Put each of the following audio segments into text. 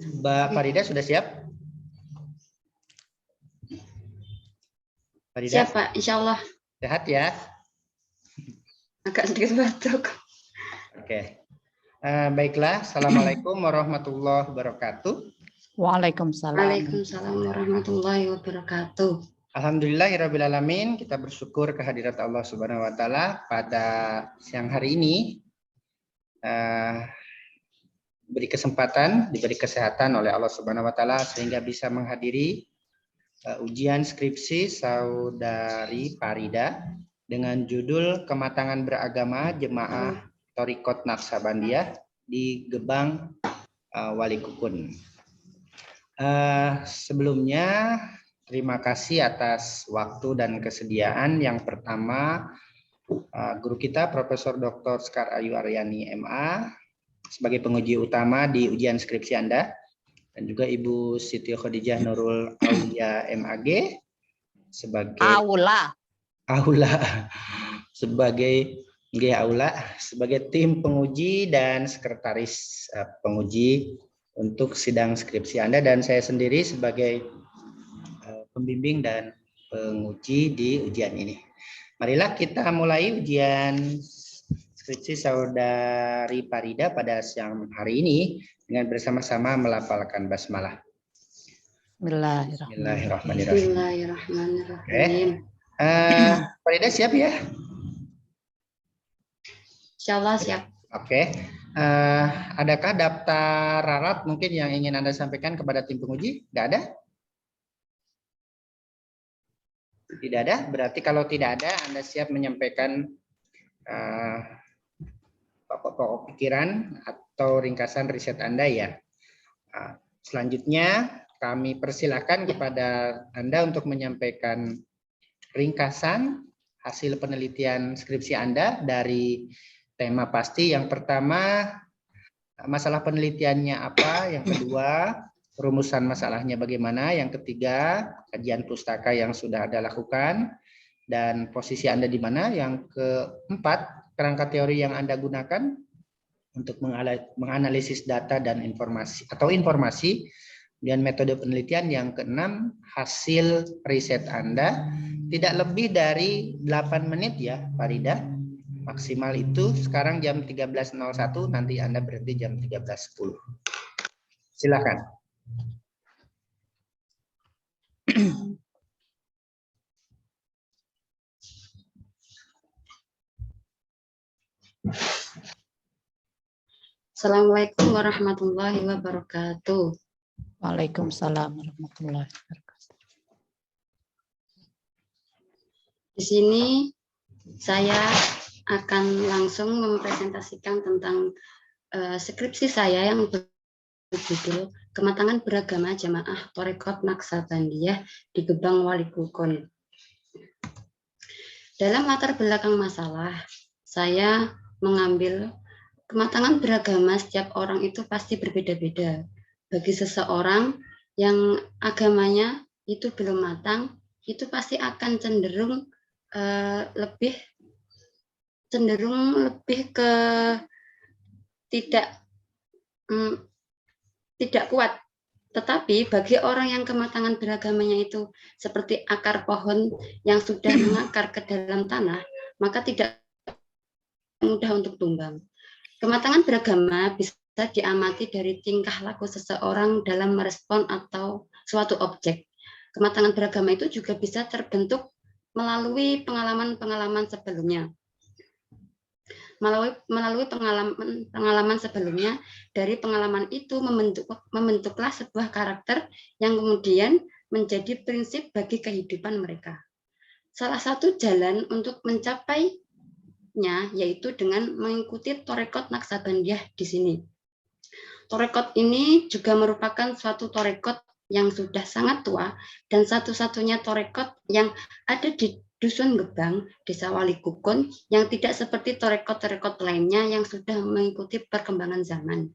Mbak Farida sudah siap? Farida? Siap, Pak. Insya Allah. Sehat ya? Agak sedikit batuk. Oke. Baiklah. Assalamualaikum warahmatullahi wabarakatuh. Waalaikumsalam. Waalaikumsalam warahmatullahi wabarakatuh. Alhamdulillahirrabbilalamin. Kita bersyukur kehadirat Allah Subhanahu wa Ta'ala pada siang hari ini. Diberi kesempatan, diberi kesehatan oleh Allah Subhanahu wa Ta'ala sehingga bisa menghadiri ujian skripsi Saudari Farida dengan judul Kematangan Beragama Jemaah Thariqat Naqsabandiyah di Gebang Walikukun. Sebelumnya terima kasih atas waktu dan kesediaan. Yang pertama, guru kita Profesor Dr. Sekar Ayu Aryani MA sebagai penguji utama di ujian skripsi Anda, dan juga Ibu Siti Khadijah Nurul Aulia MAG sebagai sebagai tim penguji dan sekretaris penguji untuk sidang skripsi Anda, dan saya sendiri sebagai pembimbing dan penguji di ujian ini. Marilah kita mulai ujian skripsi Saudari Farida pada siang hari ini dengan bersama-sama melafalkan basmalah. Bismillahirrahmanirrahim. Bismillahirrahmanirrahim. Farida siap ya? Insyaallah siap. Oke. Adakah daftar rarat mungkin yang ingin Anda sampaikan kepada tim penguji? Tidak ada? Tidak ada. Berarti kalau tidak ada, Anda siap menyampaikan pokok-pokok pikiran atau ringkasan riset Anda ya. Selanjutnya kami persilakan kepada Anda untuk menyampaikan ringkasan hasil penelitian skripsi Anda dari tema pasti. Yang pertama, masalah penelitiannya apa? Yang kedua, rumusan masalahnya bagaimana? Yang ketiga, kajian pustaka yang sudah Anda lakukan dan posisi Anda di mana? Yang keempat, kerangka teori yang Anda gunakan untuk menganalisis data dan informasi dan metode penelitian. Yang keenam, hasil riset Anda tidak lebih dari 8 menit ya Farida. Maksimal itu sekarang jam 13.01, nanti Anda berhenti jam 13.10. Silakan. Assalamualaikum warahmatullahi wabarakatuh. Waalaikumsalam warahmatullahi wabarakatuh. Di sini saya akan langsung mempresentasikan tentang skripsi saya yang berjudul Kematangan Beragama Jamaah Thariqat Naqsabandiyah di Gebang Walikukun. Dalam latar belakang masalah, saya mengambil kematangan beragama setiap orang itu pasti berbeda-beda. Bagi seseorang yang agamanya itu belum matang, itu pasti akan cenderung lebih ke tidak kuat. Tetapi bagi orang yang kematangan beragamanya itu seperti akar pohon yang sudah mengakar ke dalam tanah, maka tidak mudah untuk tumbang. Kematangan beragama bisa diamati dari tingkah laku seseorang dalam merespon atau suatu objek. Kematangan beragama itu juga bisa terbentuk melalui pengalaman sebelumnya. Melalui pengalaman sebelumnya, dari pengalaman itu membentuklah sebuah karakter yang kemudian menjadi prinsip bagi kehidupan mereka. Salah satu jalan untuk mencapainya yaitu dengan mengikuti Thariqat Naqsabandiyah di sini. Thariqat ini juga merupakan suatu thariqat yang sudah sangat tua dan satu-satunya thariqat yang ada di Dusun Gebang, Desa Walikukun, yang tidak seperti thariqat-thariqat lainnya yang sudah mengikuti perkembangan zaman.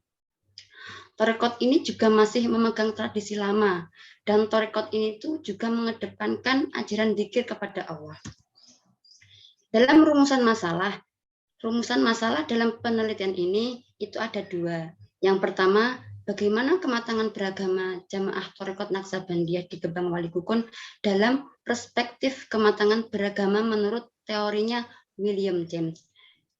Thariqat ini juga masih memegang tradisi lama, dan thariqat ini tuh juga mengedepankan ajaran dzikir kepada Allah. Dalam rumusan masalah dalam penelitian ini itu ada dua. Yang pertama, bagaimana kematangan beragama jamaah Thariqat Naqsabandiyah di Gebang Walikukun dalam perspektif kematangan beragama menurut teorinya William James.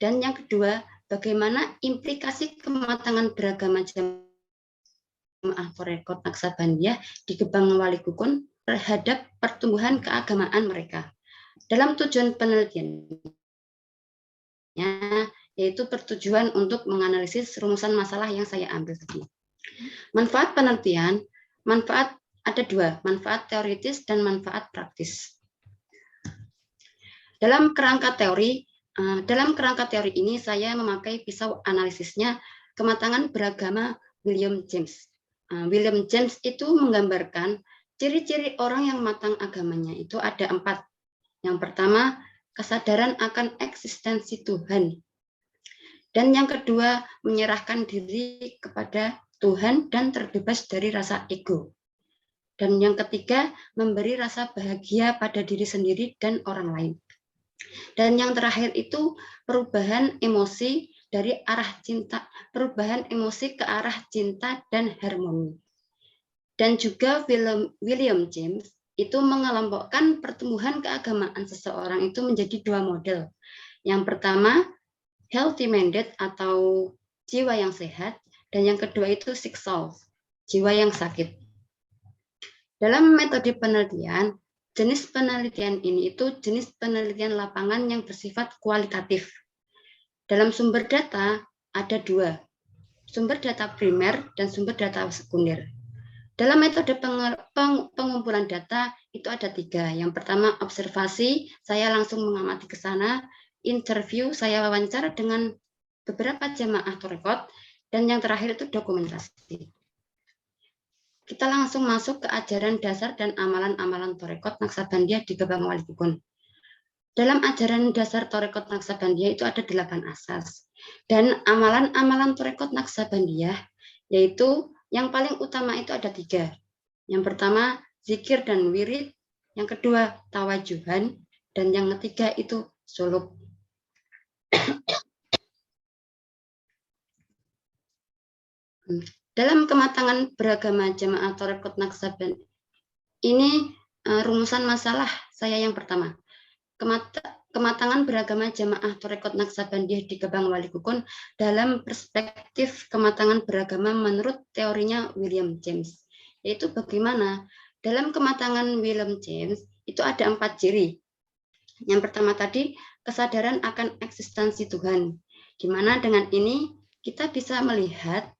Dan yang kedua, bagaimana implikasi kematangan beragama jamaah Thariqat Naqsabandiyah di Gebang Walikukun terhadap pertumbuhan keagamaan mereka. Dalam tujuan penelitiannya, yaitu bertujuan untuk menganalisis rumusan masalah yang saya ambil tadi. Manfaat penelitian, manfaat ada dua, manfaat teoritis dan manfaat praktis. Dalam kerangka teori ini saya memakai pisau analisisnya kematangan beragama William James. William James itu menggambarkan ciri-ciri orang yang matang agamanya itu ada 4. Yang pertama, kesadaran akan eksistensi Tuhan. Dan yang kedua, menyerahkan diri kepada Tuhan dan terbebas dari rasa ego. Dan yang ketiga, memberi rasa bahagia pada diri sendiri dan orang lain. Dan yang terakhir itu perubahan emosi dari arah cinta, perubahan emosi ke arah cinta dan harmoni. Dan juga William James itu mengelompokkan pertumbuhan keagamaan seseorang itu menjadi 2 model. Yang pertama, healthy minded atau jiwa yang sehat, dan yang kedua itu sick soul, jiwa yang sakit. Dalam metode penelitian, jenis penelitian ini itu jenis penelitian lapangan yang bersifat kualitatif. Dalam sumber data ada 2, sumber data primer dan sumber data sekunder. Dalam metode pengumpulan data itu ada 3. Yang pertama observasi, saya langsung mengamati ke sana. Interview, saya wawancara dengan beberapa jamaah Thariqat. Dan yang terakhir itu dokumentasi. Kita langsung masuk ke ajaran dasar dan amalan-amalan Thariqat Naqsabandiyah di Gebang Walikukun. Dalam ajaran dasar Thariqat Naqsabandiyah itu ada 8 asas. Dan amalan-amalan Thariqat Naqsabandiyah yaitu yang paling utama itu ada 3. Yang pertama, zikir dan wirid. Yang kedua, tawajuhan. Dan yang ketiga itu suluk. Dalam kematangan beragama jamaah Thariqat Naqsabandiyah, ini rumusan masalah saya yang pertama. Kematangan beragama jamaah Thariqat Naqsabandiyah di Gebang Walikukun dalam perspektif kematangan beragama menurut teorinya William James. Yaitu bagaimana? Dalam kematangan William James itu ada 4 ciri. Yang pertama tadi, kesadaran akan eksistensi Tuhan. Di mana dengan ini kita bisa melihat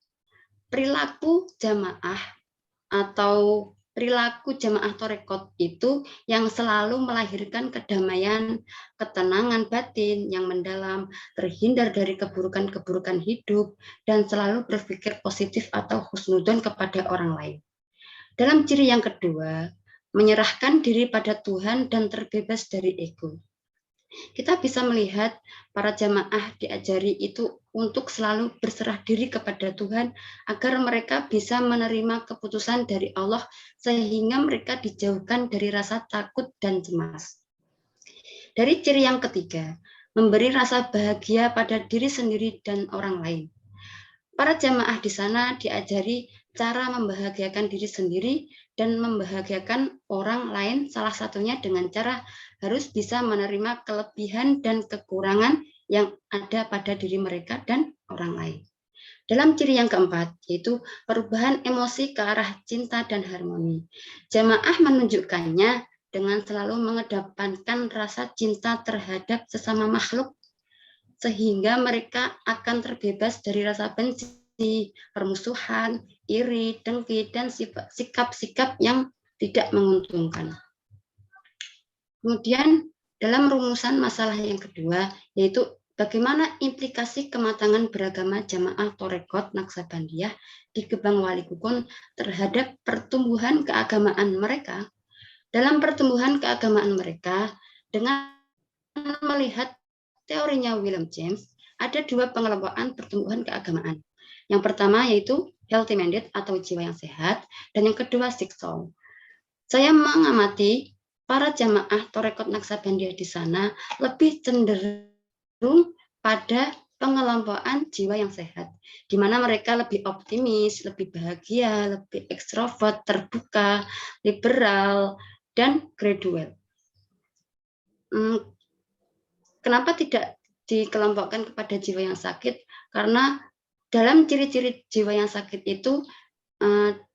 perilaku jamaah atau perilaku jamaah Thariqat itu yang selalu melahirkan kedamaian, ketenangan batin yang mendalam, terhindar dari keburukan-keburukan hidup, dan selalu berpikir positif atau husnudzon kepada orang lain. Dalam ciri yang kedua, menyerahkan diri pada Tuhan dan terbebas dari ego. Kita bisa melihat para jamaah diajari itu untuk selalu berserah diri kepada Tuhan agar mereka bisa menerima keputusan dari Allah sehingga mereka dijauhkan dari rasa takut dan cemas. Dari ciri yang ketiga, memberi rasa bahagia pada diri sendiri dan orang lain. Para jamaah di sana diajari cara membahagiakan diri sendiri dan membahagiakan orang lain, salah satunya dengan cara harus bisa menerima kelebihan dan kekurangan yang ada pada diri mereka dan orang lain. Dalam ciri yang keempat, yaitu perubahan emosi ke arah cinta dan harmoni. Jamaah menunjukkannya dengan selalu mengedepankan rasa cinta terhadap sesama makhluk, sehingga mereka akan terbebas dari rasa benci, permusuhan, iri, dengki, dan sikap-sikap yang tidak menguntungkan. Kemudian dalam rumusan masalah yang kedua, yaitu bagaimana implikasi kematangan beragama jamaah Thariqat Naqsabandiyah di Gebang Walikukun terhadap pertumbuhan keagamaan mereka. Dalam pertumbuhan keagamaan mereka, dengan melihat teorinya William James, ada 2 pengelompokan pertumbuhan keagamaan. Yang pertama yaitu healthy minded atau jiwa yang sehat, dan yang kedua sick soul. Saya mengamati para jamaah Thariqat Naqsabandiyah di sana lebih cenderung pada pengelompokan jiwa yang sehat, di mana mereka lebih optimis, lebih bahagia, lebih ekstrovert, terbuka, liberal, dan gradual. Kenapa tidak dikelompokkan kepada jiwa yang sakit? Karena dalam ciri-ciri jiwa yang sakit itu,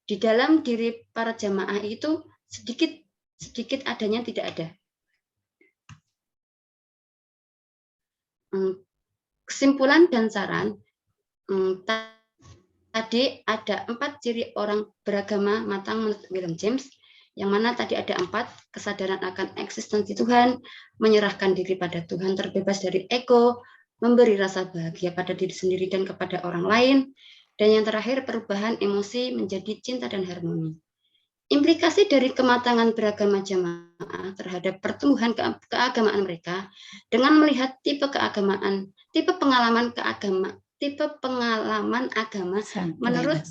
di dalam diri para jamaah itu sedikit adanya tidak ada. Kesimpulan dan saran, tadi ada 4 ciri orang beragama matang menurut William James, yang mana tadi ada 4, kesadaran akan eksistensi Tuhan, menyerahkan diri pada Tuhan, terbebas dari ego, memberi rasa bahagia pada diri sendiri dan kepada orang lain, dan yang terakhir perubahan emosi menjadi cinta dan harmoni. Implikasi dari kematangan beragama jamaah terhadap pertumbuhan keagamaan mereka dengan melihat tipe pengalaman agama menurut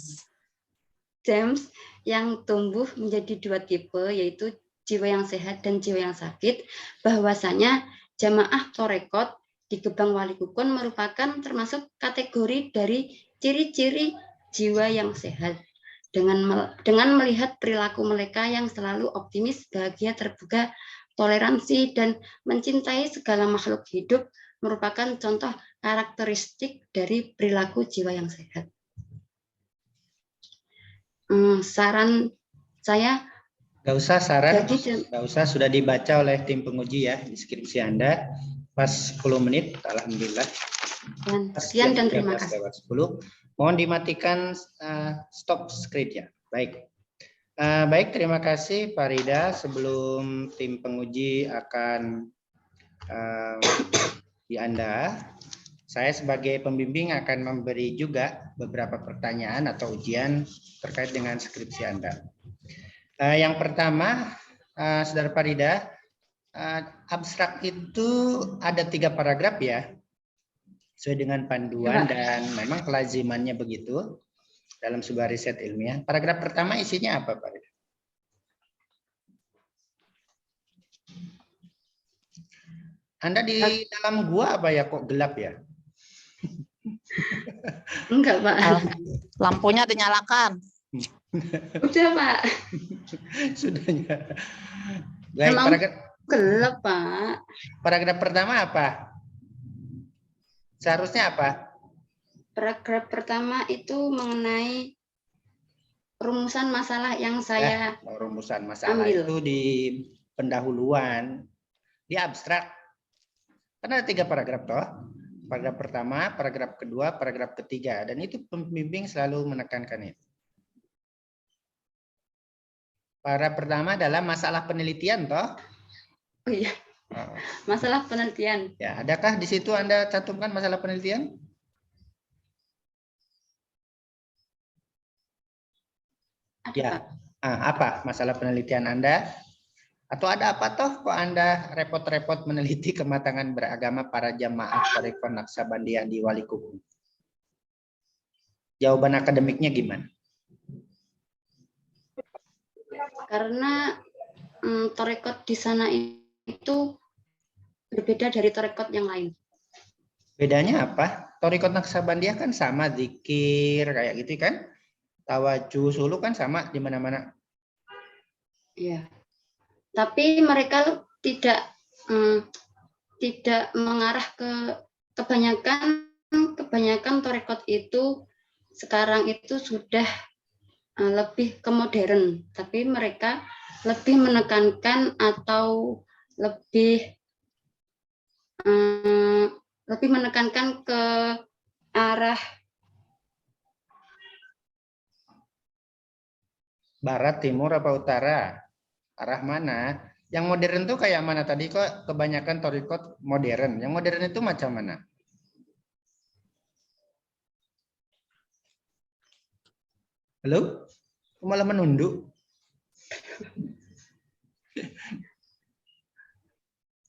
James yang tumbuh menjadi 2 tipe, yaitu jiwa yang sehat dan jiwa yang sakit, bahwasanya jamaah Torekot di Gebang Walikukun merupakan termasuk kategori dari ciri-ciri jiwa yang sehat. Dengan melihat perilaku mereka yang selalu optimis, bahagia, terbuka, toleransi, dan mencintai segala makhluk hidup merupakan contoh karakteristik dari perilaku jiwa yang sehat. Saran saya, nggak usah saran, nggak usah, sudah dibaca oleh tim penguji ya di skripsi Anda pas 10 menit, alhamdulillah. Sekian dan terima kasih. 10. Mohon dimatikan stop screen ya. Baik. Baik, terima kasih Pak Rida. Sebelum tim penguji akan di Anda, saya sebagai pembimbing akan memberi juga beberapa pertanyaan atau ujian terkait dengan skripsi Anda. Yang pertama, Saudara Pak Rida, abstrak itu ada 3 paragraf ya, sesuai dengan panduan dan memang kelazimannya begitu dalam sebuah riset ilmiah. Paragraf pertama isinya apa, Pak Rida? Anda di dalam gua apa ya, kok gelap ya? Enggak, Pak. Lampunya dinyalakan. Udah, Pak. Sudahnya. Baik, memang paragraf gelap, Pak. Paragraf pertama apa? Seharusnya apa? Paragraf pertama itu mengenai rumusan masalah yang saya rumusan masalah ambil. itu di pendahuluan, di abstrak. Kan ada 3 paragraf toh. Paragraf pertama, paragraf kedua, paragraf ketiga, dan itu pembimbing selalu menekankan itu. Paragraf pertama adalah masalah penelitian toh. Oh iya. Masalah penelitian. Ya, adakah di situ Anda cantumkan masalah penelitian? Ada, Ya. Pak. Apa masalah penelitian Anda? Atau ada apa toh kok Anda repot-repot meneliti kematangan beragama para jamaah Thariqah Naqsabandiyah di Walikukun? Jawaban akademiknya gimana? Karena Thariqah di sana itu berbeda dari Thariqah yang lain. Bedanya apa? Thariqah Naqsabandiyah kan sama zikir kayak gitu kan? Tawajuh sulu kan sama di mana-mana. Iya. Tapi mereka tidak mengarah ke kebanyakan Thariqah itu sekarang itu sudah lebih ke modern, tapi mereka lebih menekankan atau lebih menekankan ke arah barat, timur, apa utara? Arah mana? Yang modern tuh kayak mana tadi kok kebanyakan Thariqah modern. Yang modern itu macam mana? Halo? Malah menunduk.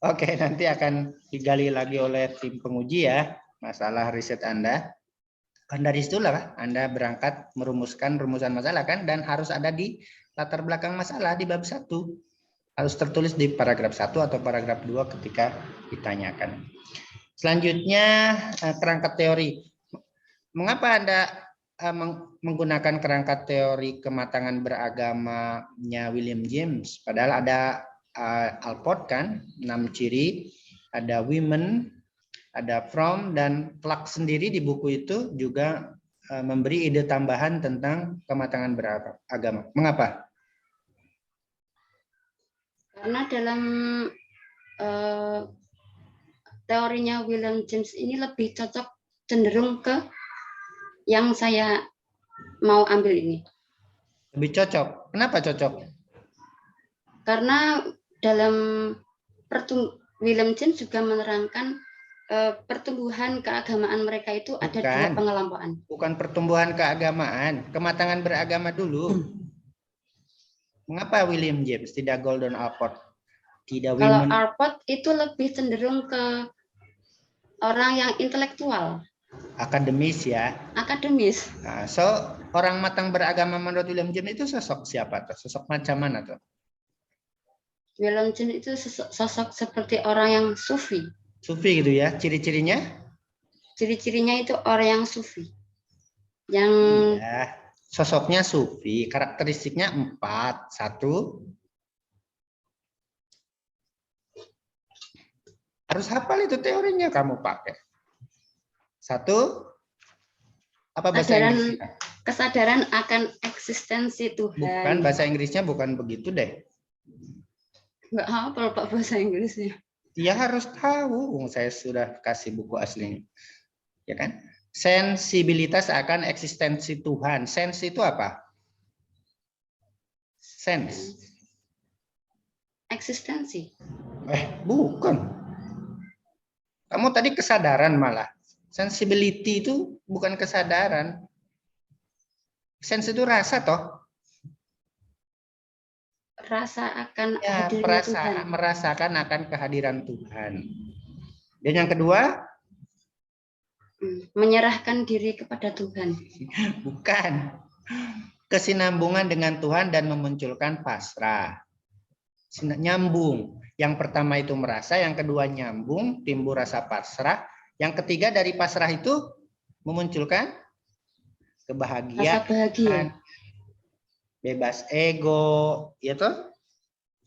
Oke, nanti akan digali lagi oleh tim penguji ya, masalah riset Anda. Kan dari situlah Anda berangkat merumuskan rumusan masalah kan, dan harus ada di latar belakang masalah di bab 1. Harus tertulis di paragraf 1 atau paragraf 2 ketika ditanyakan. Selanjutnya kerangka teori. Mengapa Anda menggunakan kerangka teori kematangan beragamanya William James? Padahal ada Alport kan, 6 ciri, ada women, ada from, dan Clark sendiri di buku itu juga memberi ide tambahan tentang kematangan beragama. Mengapa? Karena dalam teorinya William James ini lebih cocok, cenderung ke yang saya mau ambil ini. Lebih cocok. Kenapa cocok? Karena dalam William James juga menerangkan pertumbuhan keagamaan mereka itu ada dua pengelompokan. Bukan pertumbuhan keagamaan, kematangan beragama dulu. Mengapa William James tidak Gordon Alport? Tidak Kalau women. Alport itu lebih cenderung ke orang yang intelektual. Akademis ya. Akademis. Nah, so orang matang beragama menurut William James itu sosok siapa tuh? Sosok macam mana tuh? William James itu sosok seperti orang yang sufi. Sufi gitu ya. Ciri-cirinya? Ciri-cirinya itu orang yang sufi. Yang iya. Sosoknya sufi. Karakteristiknya 4. 1. Harus hafal itu teorinya kamu pakai. 1. Apa bahasa Inggrisnya? Kesadaran akan eksistensi Tuhan. Bukan, bahasa Inggrisnya bukan begitu deh. Enggak hafal Pak bahasa Inggrisnya. Dia harus tahu. Saya sudah kasih buku aslinya. Ya kan? Sensibilitas akan eksistensi Tuhan. Sense itu apa? Sense. Eksistensi. Bukan. Kamu tadi kesadaran malah. Sensibility itu bukan kesadaran. Sense itu rasa toh. Rasa akan Ya, hadirnya Tuhan. merasakan akan kehadiran Tuhan. Dan yang kedua? Menyerahkan diri kepada Tuhan. Bukan. Kesinambungan dengan Tuhan dan memunculkan pasrah. Nyambung. Yang pertama itu merasa, yang kedua nyambung, timbul rasa pasrah. Yang ketiga dari pasrah itu memunculkan kebahagiaan. Rasa bahagia. Bebas ego, ya toh?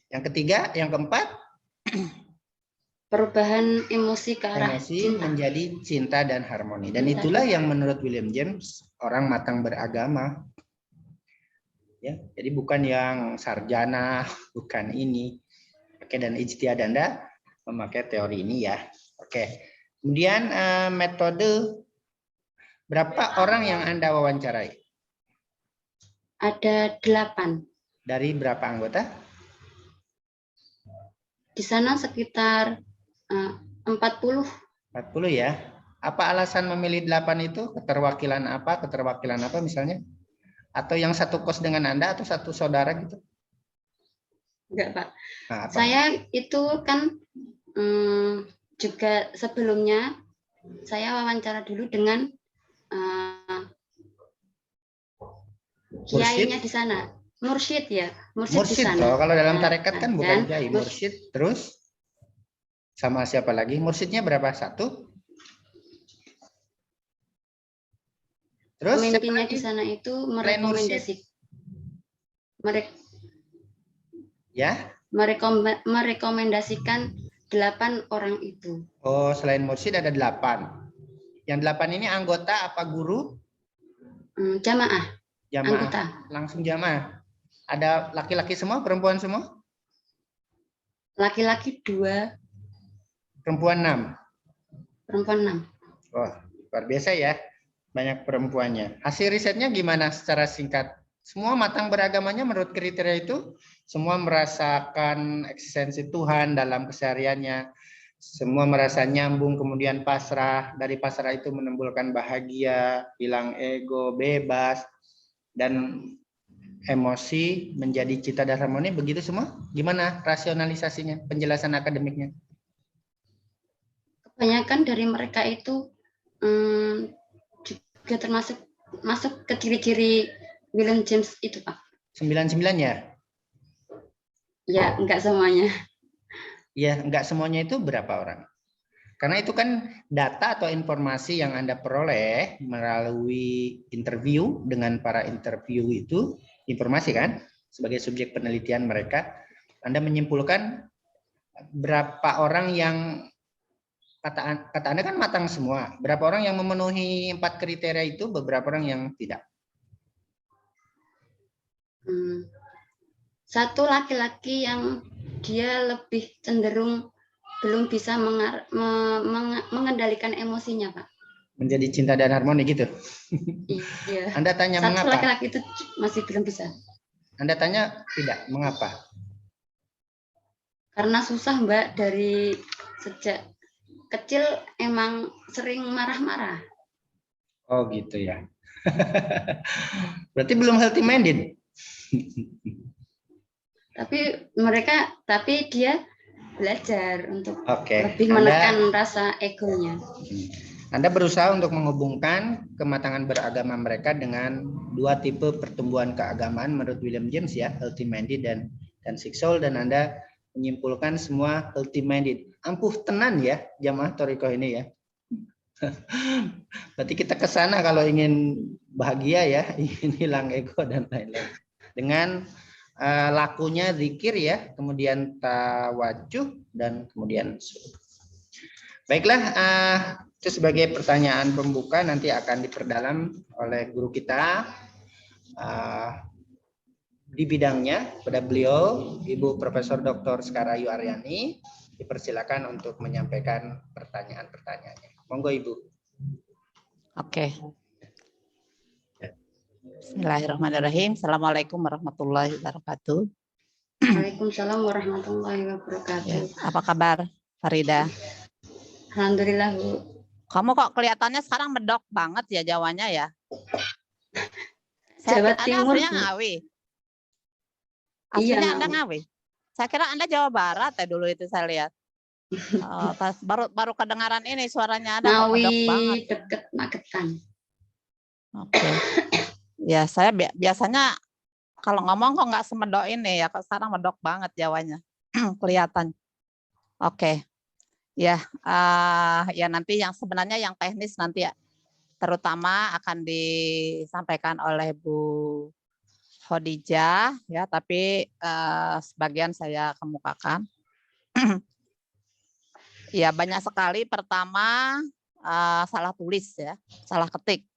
Yang ketiga, yang keempat, perubahan emosi ke arah cinta. menjadi cinta dan harmoni. Dan itulah yang menurut William James orang matang beragama. Ya, jadi bukan yang sarjana, bukan ini. Oke, dan ijtihad Anda memakai teori ini ya. Oke. Kemudian metode, berapa orang yang Anda wawancarai? Ada 8. Dari berapa anggota? Di sana sekitar 40. 40 ya. Apa alasan memilih 8 itu? Keterwakilan apa misalnya? Atau yang satu kos dengan Anda atau satu saudara gitu? Enggak, Pak. Nah, apa? Saya itu kan juga sebelumnya saya wawancara dulu dengan kiainya di sana. Mursyid ya. Mursyid di sana. Toh, kalau dalam tarekat kan bukan kiai. Mursyid terus sama siapa lagi? Mursyidnya berapa? 1? Terus pemimpinnya di sana itu merekomendasikan 8 orang itu. Oh, selain mursyid ada 8. Yang 8 ini anggota apa guru? Jamaah. Anggota. Langsung jamaah. Ada laki-laki semua, perempuan semua? Laki-laki 2. Perempuan 6. Perempuan 6. Oh, luar biasa ya. Banyak perempuannya. Hasil risetnya gimana secara singkat? Semua matang beragamanya menurut kriteria itu, semua merasakan eksistensi Tuhan dalam kesehariannya. Semua merasa nyambung, kemudian pasrah. Dari pasrah itu menimbulkan bahagia, hilang ego, bebas, dan emosi menjadi cita dan harmoni. Begitu semua? Gimana rasionalisasinya, penjelasan akademiknya? Kebanyakan dari mereka itu juga masuk ke ciri-ciri William James itu, Pak. 99 ya? Ya, enggak semuanya. Ya, enggak semuanya itu berapa orang? Karena itu kan data atau informasi yang Anda peroleh melalui interview dengan para interview itu, informasi kan, sebagai subjek penelitian mereka, Anda menyimpulkan berapa orang yang, kata Anda kan matang semua, berapa orang yang memenuhi 4 kriteria itu, beberapa orang yang tidak. Satu laki-laki yang dia lebih cenderung belum bisa mengendalikan emosinya, Pak. Menjadi cinta dan harmoni gitu. Iya. Anda tanya Satu mengapa? laki-laki itu masih belum bisa. Anda tanya tidak, mengapa? Karena susah, Mbak, dari sejak kecil emang sering marah-marah. Oh gitu ya. Berarti belum healthy minded. Tapi dia belajar untuk Oke. lebih menekan rasa egonya. Anda berusaha untuk menghubungkan kematangan beragama mereka dengan 2 tipe pertumbuhan keagamaan menurut William James ya, healthy minded dan sick soul, dan Anda menyimpulkan semua healthy minded. Ampuh tenan ya jamaah Thoriqoh ini ya. Berarti kita ke sana kalau ingin bahagia ya, ingin hilang ego dan lain-lain. Dengan lakunya zikir ya, kemudian tawajuh dan kemudian baiklah, itu sebagai pertanyaan pembuka, nanti akan diperdalam oleh guru kita di bidangnya, pada beliau Ibu Profesor Dr. Skarayu Aryani. Dipersilakan untuk menyampaikan pertanyaan-pertanyaannya. Monggo Ibu. Oke. Bismillahirrahmanirrahim. Assalamualaikum warahmatullahi wabarakatuh. Waalaikumsalam warahmatullahi wabarakatuh. Ya, apa kabar, Farida? Alhamdulillah, Bu. Kamu kok kelihatannya sekarang medok banget ya Jawanya ya? Jawa Anda Timur, aslinya Bu. Ngawi. Iya, Aslinya Anda Ngawi. Ngawi. Saya kira Anda Jawa Barat ya dulu itu saya lihat. Baru kedengaran ini suaranya Anda kok Ngawi medok banget. deket Magetan. Oke. Ya, saya biasanya kalau ngomong kok nggak semedok ini ya, kok sekarang medok banget Jawanya. Kelihatan. Oke. Ya, ya nanti yang sebenarnya yang teknis nanti ya, terutama akan disampaikan oleh Bu Khadijah ya, tapi sebagian saya kemukakan. Ya, banyak sekali. Pertama salah tulis ya, salah ketik.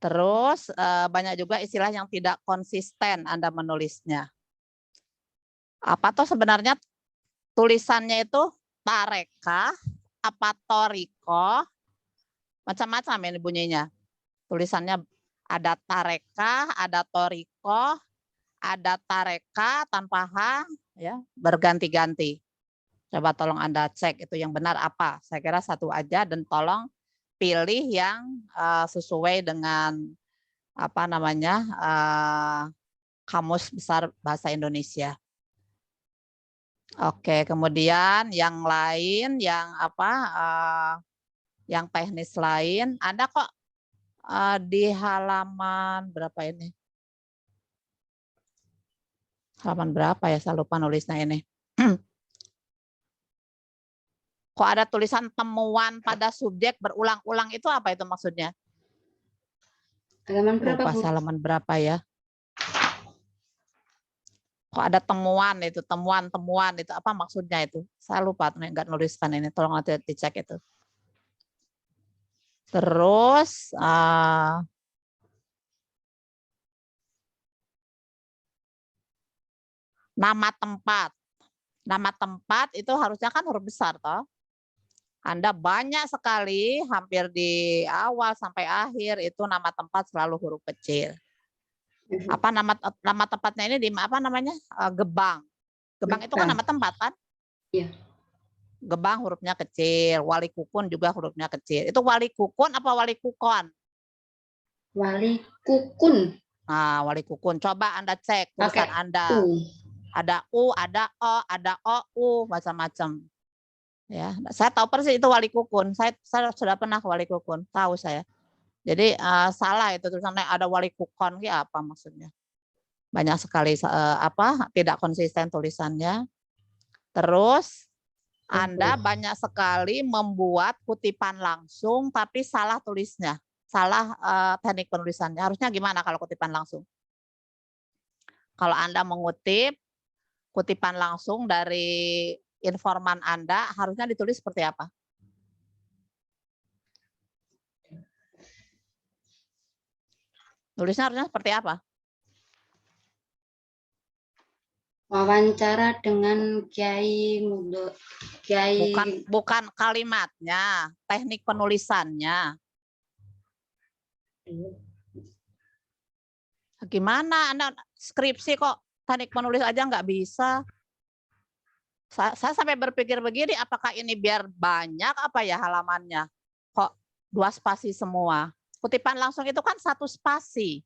Terus banyak juga istilah yang tidak konsisten Anda menulisnya. Apa tuh sebenarnya tulisannya itu tareka, apa toriko, macam-macam ini bunyinya. Tulisannya ada tareka, ada toriko, ada tareka tanpa H, ya, berganti-ganti. Coba tolong Anda cek itu yang benar apa. Saya kira satu aja, dan tolong pilih yang sesuai dengan apa namanya Kamus Besar Bahasa Indonesia. Oke, kemudian yang lain, yang apa, yang teknis lain, Anda kok di halaman berapa ini? Halaman berapa ya? Saya lupa nulisnya ini. Kok ada tulisan temuan pada subjek berulang-ulang, itu apa itu maksudnya? Halaman berapa, Lupa Bu? halaman berapa ya? Kok ada temuan itu, temuan itu apa maksudnya itu? Saya lupa, nggak nuliskan ini, tolong nanti dicek itu. Terus nama tempat. Nama tempat itu harusnya kan huruf besar toh. Anda banyak sekali, hampir di awal sampai akhir itu nama tempat selalu huruf kecil. Apa nama tempatnya ini di apa namanya? Gebang. Gebang itu kan nama tempat kan? Iya. Gebang hurufnya kecil, Wali Kukun juga hurufnya kecil. Itu Wali Kukun apa Wali Kukon? Wali Kukun. Nah, Wali Kukun. Coba Anda cek tulisan Anda. Ada U, ada O, ada OU, macam-macam. Ya, saya tahu persis itu Wali Kukun. Saya sudah pernah ke Wali Kukun, tahu saya. Jadi salah itu tulisannya ada Wali Kukon, ya apa maksudnya? Banyak sekali apa tidak konsisten tulisannya. Terus Anda banyak sekali membuat kutipan langsung tapi salah tulisnya, salah teknik penulisannya. Harusnya gimana kalau kutipan langsung? Kalau Anda mengutip kutipan langsung dari informan Anda, harusnya ditulis seperti apa? Tulisnya harusnya seperti apa? Wawancara dengan Kiai Mudo, Kiai Bukan kalimatnya, teknik penulisannya. Gimana Anda skripsi kok teknik menulis aja nggak bisa? Saya sampai berpikir begini, apakah ini biar banyak apa ya halamannya? Kok 2 spasi semua? Kutipan langsung itu kan 1 spasi.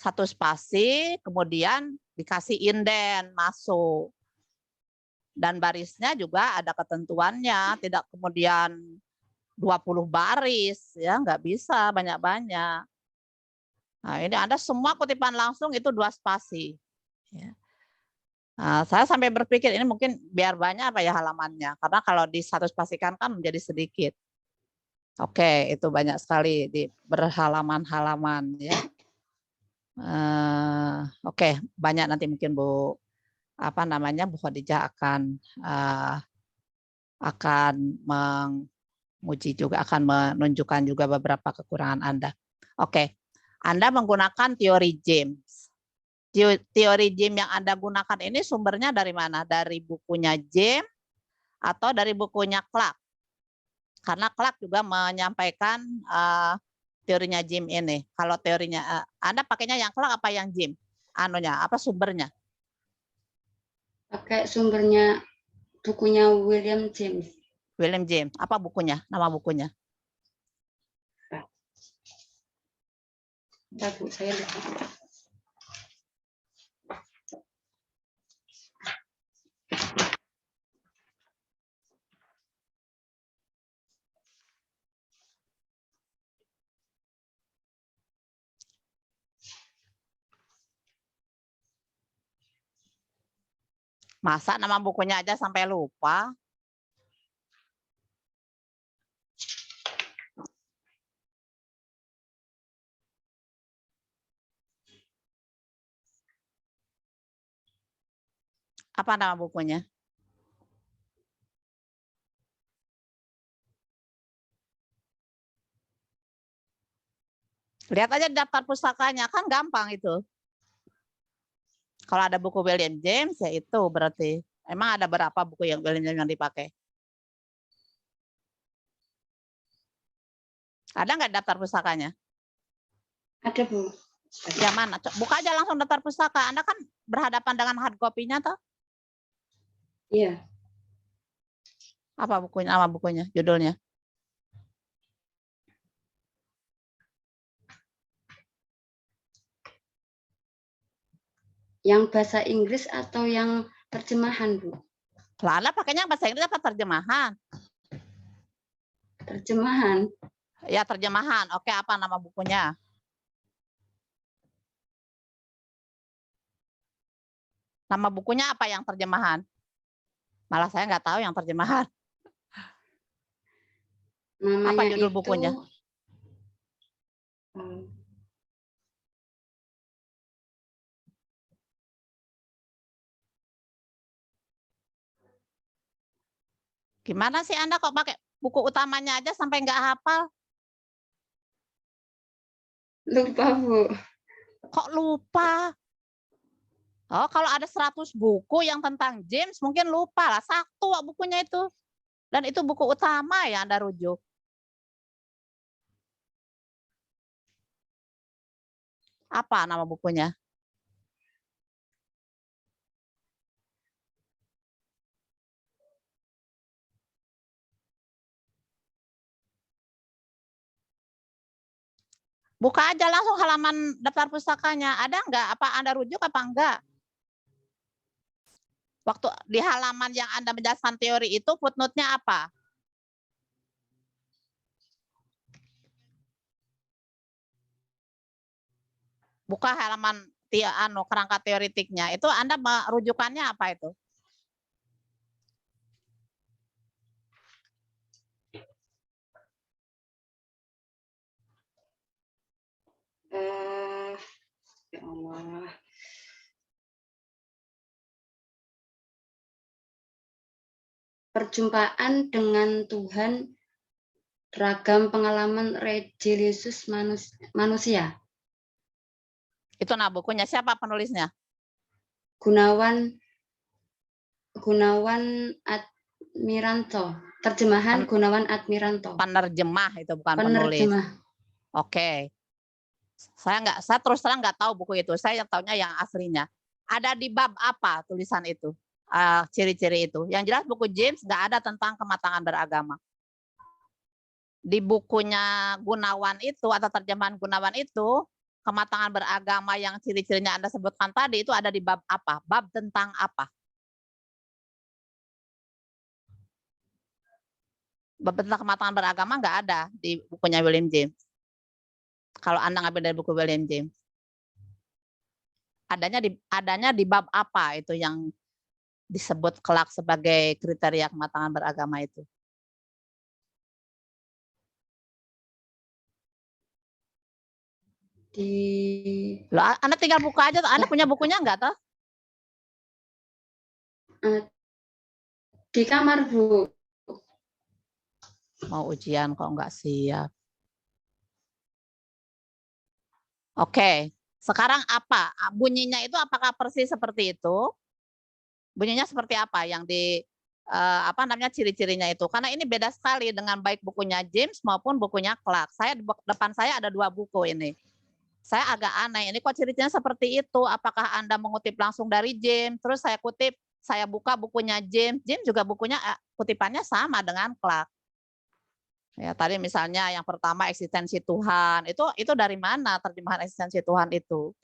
1 spasi, kemudian dikasih inden, masuk. Dan barisnya juga ada ketentuannya, tidak kemudian 20 baris, ya nggak bisa banyak-banyak. Nah, ini Anda semua kutipan langsung itu 2 spasi. Ya. Nah, saya sampai berpikir ini mungkin biar banyak apa ya halamannya, karena kalau di 1 spasikan kan menjadi sedikit. Oke, itu banyak sekali di berhalaman-halaman ya. Oke, banyak nanti mungkin Bu Bu Khadijah akan menguji juga, akan menunjukkan juga beberapa kekurangan Anda. Oke, Anda menggunakan teori James. Teori James yang Anda gunakan ini sumbernya dari mana? Dari bukunya James atau dari bukunya Clark? Karena Clark juga menyampaikan teorinya James ini. Kalau teorinya Anda pakainya yang Clark apa yang James? Apa sumbernya? pakai sumbernya bukunya William James. William James. Apa bukunya? Nama bukunya? Bentar, Bu, saya lupa. Masa nama bukunya aja sampai lupa? Apa nama bukunya? Lihat aja daftar pustakanya, kan gampang itu. Kalau ada buku William James, ya itu berarti. Emang ada berapa buku yang William James yang dipakai? Ada nggak daftar pustakanya? Ada, Bu. Yang mana? Buka aja langsung daftar pustaka. Anda kan berhadapan dengan hard copy-nya toh? Iya. Apa bukunya? Nama bukunya, judulnya? Yang bahasa Inggris atau yang terjemahan, Bu? Lah, Anda pakainya bahasa Inggris apa terjemahan? Terjemahan. Ya, terjemahan. Oke, apa nama bukunya? Nama bukunya apa yang terjemahan? Malah saya nggak tahu yang terjemahan. Namanya apa judul itu, bukunya? Gimana sih Anda kok pakai buku utamanya aja sampai nggak hafal? Lupa, Bu. Kok lupa? Oh, kalau ada 100 buku yang tentang James, mungkin lupa lah. 1 bukunya itu. Dan itu buku utama yang Anda rujuk. Apa nama bukunya? Buka aja langsung halaman daftar pustakanya. Ada nggak? Apa Anda rujuk apa enggak? Waktu di halaman yang Anda menjelaskan teori itu, footnote-nya apa? Buka halaman kerangka teoritiknya. Itu Anda rujukannya apa itu? Ya Allah. Perjumpaan dengan Tuhan, ragam pengalaman religius manusia. Itu nah bukunya siapa penulisnya? Gunawan Admiranto. Terjemahan Gunawan Admiranto. Penerjemah itu bukan penulis. Penerjemah. Oke. Saya terus terang nggak tahu buku itu. Saya yang tahunya yang aslinya. Ada di bab apa tulisan itu? Ciri-ciri itu. Yang jelas buku James nggak ada tentang kematangan beragama. Di bukunya Gunawan itu atau terjemahan Gunawan itu, kematangan beragama yang ciri-cirinya Anda sebutkan tadi itu ada di bab apa? Bab tentang apa? Bab tentang kematangan beragama nggak ada di bukunya William James. Kalau Anda ngambil dari buku William James. Adanya di bab apa itu yang disebut kelak sebagai kriteria kematangan beragama itu? Loh, Anda tinggal buka aja. Anda punya bukunya enggak toh? Di kamar, Bu. Mau ujian kok enggak siap. Oke, sekarang apa? Bunyinya itu apakah persis seperti itu? Bunyinya seperti apa yang di apa namanya ciri-cirinya itu? Karena ini beda sekali dengan baik bukunya James maupun bukunya Clark. Saya di depan saya ada 2 buku ini. Saya agak aneh, ini kok ciri-cirinya seperti itu? Apakah Anda mengutip langsung dari James? Terus saya kutip, saya buka bukunya James. James juga bukunya kutipannya sama dengan Clark. Ya, tadi misalnya yang pertama eksistensi Tuhan. Itu dari mana terjemahan eksistensi Tuhan itu?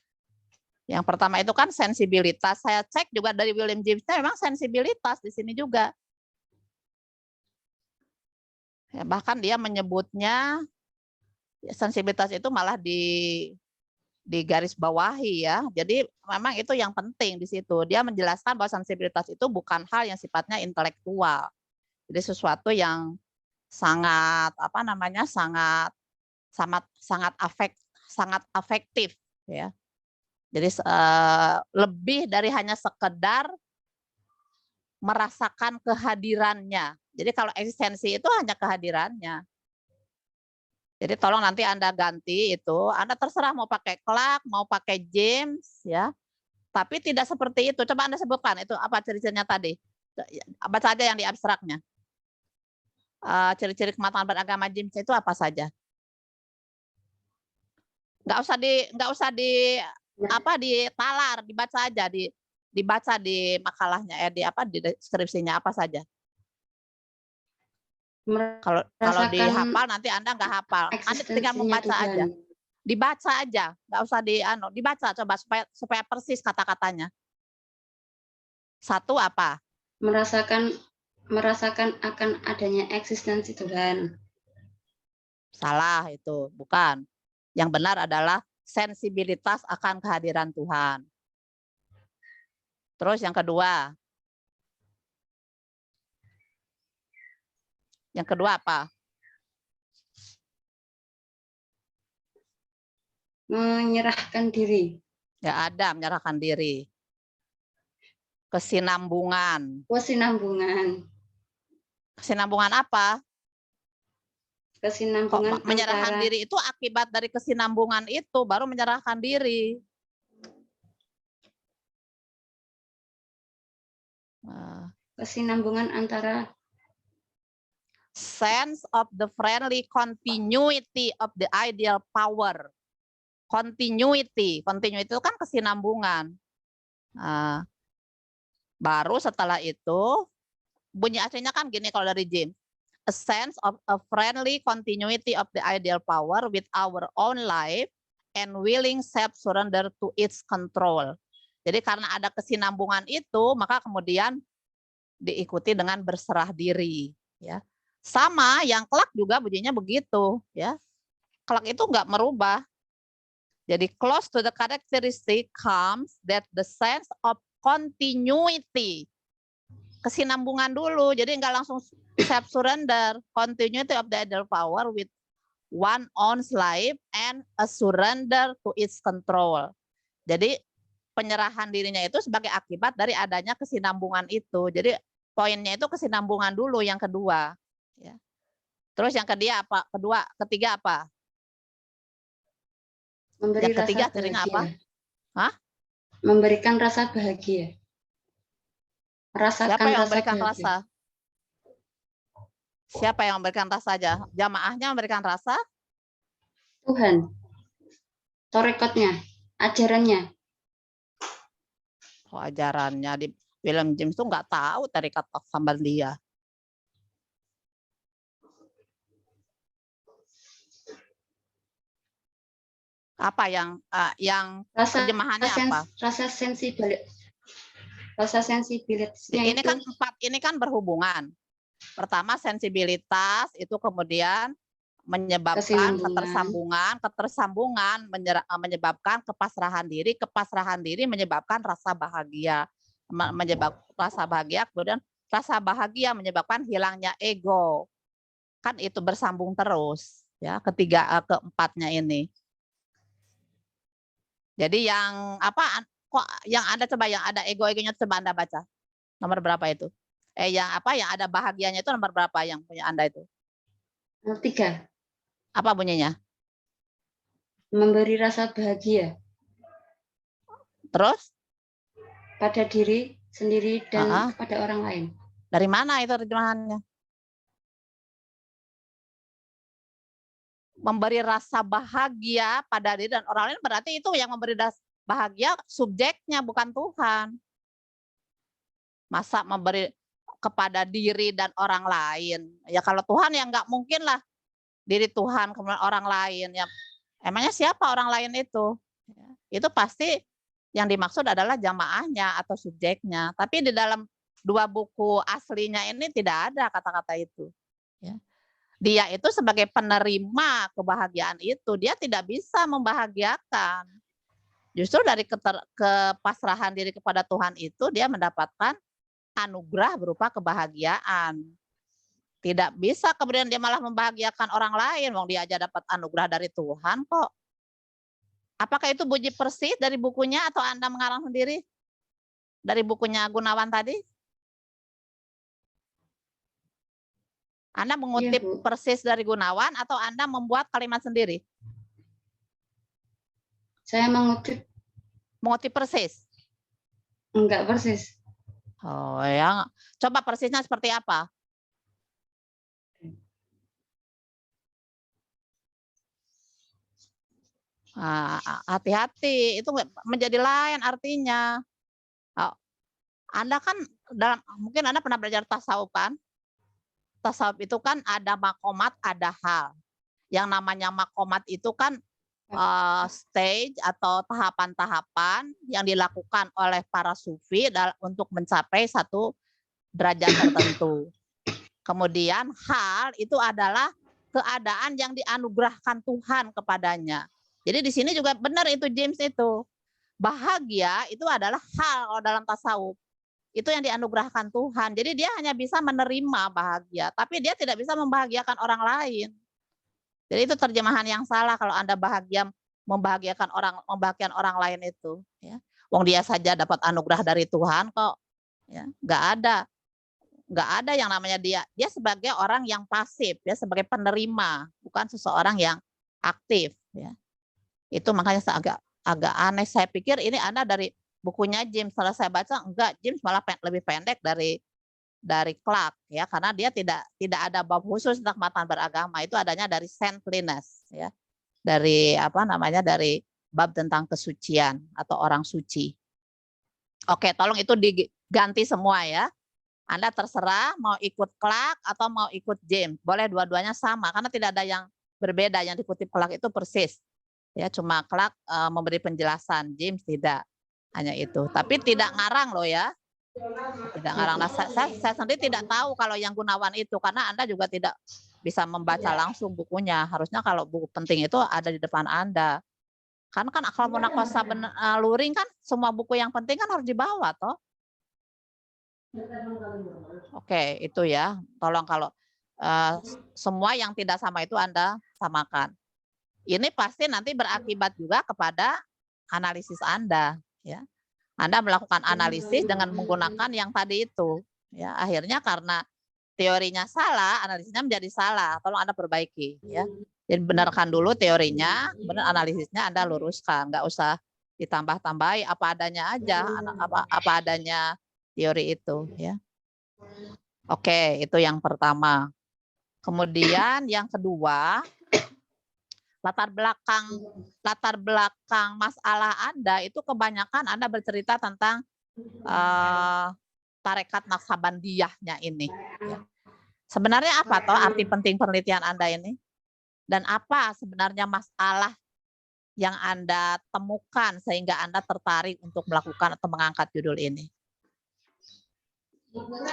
Yang pertama itu kan sensibilitas. Saya cek juga dari William James, memang sensibilitas di sini juga. Ya, bahkan dia menyebutnya sensibilitas itu malah di garis bawahi ya. Jadi memang itu yang penting di situ. Dia menjelaskan bahwa sensibilitas itu bukan hal yang sifatnya intelektual. Jadi sesuatu yang sangat sangat afektif ya. Jadi lebih dari hanya sekedar merasakan kehadirannya. Jadi kalau eksistensi itu hanya kehadirannya. Jadi tolong nanti Anda ganti itu, Anda terserah mau pakai Clark, mau pakai James ya. Tapi tidak seperti itu. Coba Anda sebutkan itu apa ciri-cirinya tadi. Baca aja yang di abstraknya. Ciri-ciri kematangan beragama James itu apa saja? Nggak usah ditalar, dibaca aja dibaca di makalahnya di deskripsinya apa saja. Kalau dihafal nanti Anda nggak hafal. Anda tinggal membaca aja. Dibaca aja, nggak usah dibaca coba supaya persis kata-katanya. 1 apa? Merasakan akan adanya eksistensi Tuhan. Salah itu, bukan. Yang benar adalah sensibilitas akan kehadiran Tuhan. Terus yang kedua. Yang kedua apa? Menyerahkan diri. Ya ada, menyerahkan diri. Kesinambungan. Kesinambungan apa? Kesinambungan menyerahkan diri itu akibat dari kesinambungan itu baru menyerahkan diri. Kesinambungan antara sense of the friendly continuity of the ideal power. Continuity itu kan kesinambungan. Baru setelah itu bunyi aslinya kan gini kalau dari James. A sense of a friendly continuity of the ideal power with our own life and willing self-surrender to its control. Jadi karena ada kesinambungan itu, maka kemudian diikuti dengan berserah diri. Ya. Sama yang Clark juga bunyinya begitu. Ya. Clark itu nggak merubah. Jadi close to the characteristic comes that the sense of continuity. Kesinambungan dulu, jadi nggak langsung self surrender, continuity of the ideal power with one own's life and a surrender to its control. Jadi penyerahan dirinya itu sebagai akibat dari adanya kesinambungan itu. Jadi poinnya itu kesinambungan dulu yang kedua. Ya. Terus yang ketiga apa? Memberi Yang ketiga rasa cirinya bahagia. apa? Hah? Memberikan rasa bahagia. Merasakan Siapa yang rasa memberikan bahagia. rasa? Siapa yang memberikan rasa aja? Jamaahnya memberikan rasa? Tuhan. Torekotnya. Ajarannya. Oh, ajarannya di William James tuh nggak tahu tarekat Naqsabandiyah. Apa yang terjemahannya apa? Rasa sensibilitasnya Ini itu. kan ini kan berhubungan. Pertama sensibilitas, itu kemudian menyebabkan ketersambungan menyebabkan kepasrahan diri menyebabkan rasa bahagia, kemudian rasa bahagia menyebabkan hilangnya ego. Kan itu bersambung terus ya, keempatnya ini. Jadi yang apa kok yang Anda coba yang ada ego-egonya coba Anda baca. Nomor berapa itu? Yang ada bahagianya itu nomor berapa yang punya Anda itu? 3. Apa bunyinya? Memberi rasa bahagia. Terus? Pada diri sendiri dan kepada orang lain. Dari mana itu terjemahannya? Memberi rasa bahagia pada diri dan orang lain, berarti itu yang memberi bahagia subjeknya, bukan Tuhan. Masa memberi kepada diri dan orang lain? Ya kalau Tuhan ya nggak mungkin lah diri Tuhan kemudian orang lain. Ya, emangnya siapa orang lain itu? Itu pasti yang dimaksud adalah jamaahnya atau subjeknya. Tapi di dalam 2 buku aslinya ini tidak ada kata-kata itu. Ya. Dia itu sebagai penerima kebahagiaan itu, dia tidak bisa membahagiakan. Justru dari kepasrahan diri kepada Tuhan itu, dia mendapatkan anugerah berupa kebahagiaan. Tidak bisa kemudian dia malah membahagiakan orang lain, wong dia aja dapat anugerah dari Tuhan kok. Apakah itu bunyi persis dari bukunya atau Anda mengarang sendiri? Dari bukunya Gunawan tadi? Anda mengutip persis dari Gunawan atau Anda membuat kalimat sendiri? Saya mengutip. Mengutip persis? Enggak persis. Oh ya, coba persisnya seperti apa? Hati-hati, itu menjadi lain artinya. Anda kan mungkin Anda pernah belajar tasawuf kan? Tasawuf itu kan ada makomat, ada hal. Yang namanya makomat itu kan stage atau tahapan-tahapan yang dilakukan oleh para sufi untuk mencapai satu derajat tertentu. Kemudian hal itu adalah keadaan yang dianugerahkan Tuhan kepadanya. Jadi di sini juga benar itu James itu. Bahagia itu adalah hal dalam tasawuf. Itu yang dianugerahkan Tuhan. Jadi dia hanya bisa menerima bahagia, tapi dia tidak bisa membahagiakan orang lain. Jadi itu terjemahan yang salah kalau Anda membahagiakan orang lain itu. Ya. Wong dia saja dapat anugerah dari Tuhan kok. Ya, nggak ada yang namanya dia sebagai orang yang pasif, dia sebagai penerima, bukan seseorang yang aktif. Ya. Itu makanya agak aneh. Saya pikir ini Anda dari bukunya James, setelah saya baca enggak, James malah lebih pendek dari Clark ya, karena dia tidak ada bab khusus tentang kematangan beragama, itu adanya dari saintliness ya, dari dari bab tentang kesucian atau orang suci. Oke, tolong itu diganti semua ya. Anda terserah mau ikut Clark atau mau ikut James, boleh dua-duanya sama karena tidak ada yang berbeda. Yang dikutip Clark itu persis ya, cuma Clark memberi penjelasan, James tidak. Hanya itu, tapi tidak ngarang loh ya, tidak ngarang. Nah, saya sendiri tidak tahu kalau yang Gunawan itu, karena Anda juga tidak bisa membaca langsung bukunya. Harusnya kalau buku penting itu ada di depan Anda. Karena kan akal munakosa luring kan, semua buku yang penting kan harus dibawa toh. Oke, itu ya. Tolong kalau semua yang tidak sama itu Anda samakan. Ini pasti nanti berakibat juga kepada analisis Anda, ya. Anda melakukan analisis dengan menggunakan yang tadi itu, ya. Akhirnya karena teorinya salah, analisisnya menjadi salah. Tolong Anda perbaiki, ya. Jadi benarkan dulu teorinya, benar analisisnya Anda luruskan, nggak usah ditambah-tambahi, apa adanya aja, apa adanya teori itu, ya. Oke, itu yang pertama. Kemudian yang kedua, latar belakang masalah Anda itu kebanyakan Anda bercerita tentang tarekat Naksabandiyahnya ini. Ya. Sebenarnya apa toh arti penting penelitian Anda ini? Dan apa sebenarnya masalah yang Anda temukan sehingga Anda tertarik untuk melakukan atau mengangkat judul ini?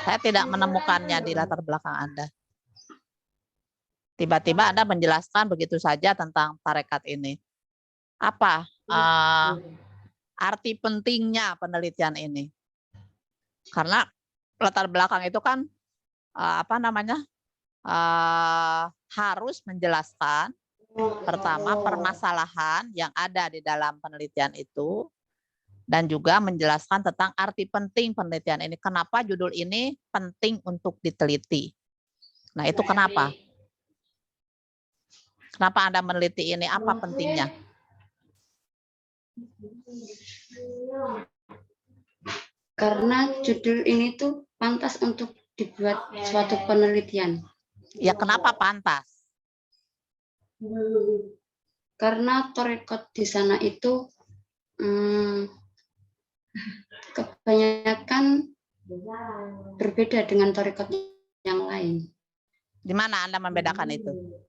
Saya tidak menemukannya di latar belakang Anda. Tiba-tiba Anda menjelaskan begitu saja tentang tarekat ini. Apa arti pentingnya penelitian ini? Karena latar belakang itu kan harus menjelaskan pertama permasalahan yang ada di dalam penelitian itu dan juga menjelaskan tentang arti penting penelitian ini. Kenapa judul ini penting untuk diteliti? Nah, itu kenapa? Kenapa Anda meneliti ini? Apa pentingnya? Karena judul ini tuh pantas untuk dibuat suatu penelitian. Ya, kenapa pantas? Karena tarekat di sana itu kebanyakan berbeda dengan tarekat yang lain. Di mana Anda membedakan itu?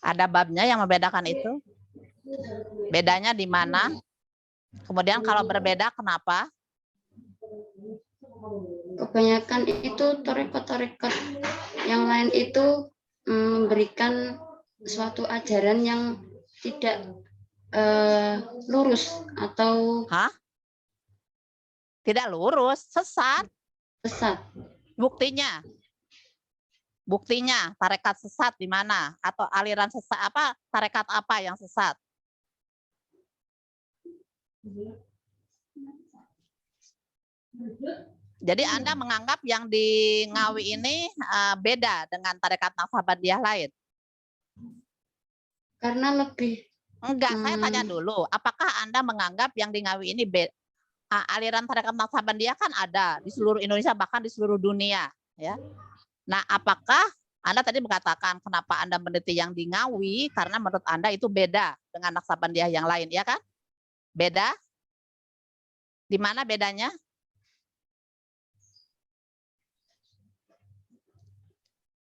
Ada babnya yang membedakan itu? Bedanya di mana? Kemudian kalau berbeda, kenapa? Kebanyakan itu tarekat-tarekat yang lain itu memberikan suatu ajaran yang tidak lurus atau tidak lurus, sesat. Sesat. Buktinya tarekat sesat di mana? Atau aliran sesat apa? Tarekat apa yang sesat? Jadi Anda menganggap yang di Ngawi ini beda dengan tarekat Naksabandiyah lain? Karena lebih enggak, saya tanya dulu, apakah Anda menganggap yang di Ngawi ini aliran tarekat Naksabandiyah kan ada di seluruh Indonesia bahkan di seluruh dunia, ya. Nah, apakah Anda tadi mengatakan kenapa Anda meneliti yang di Ngawi karena menurut Anda itu beda dengan Naksabandiyah yang lain, ya kan? Beda? Di mana bedanya?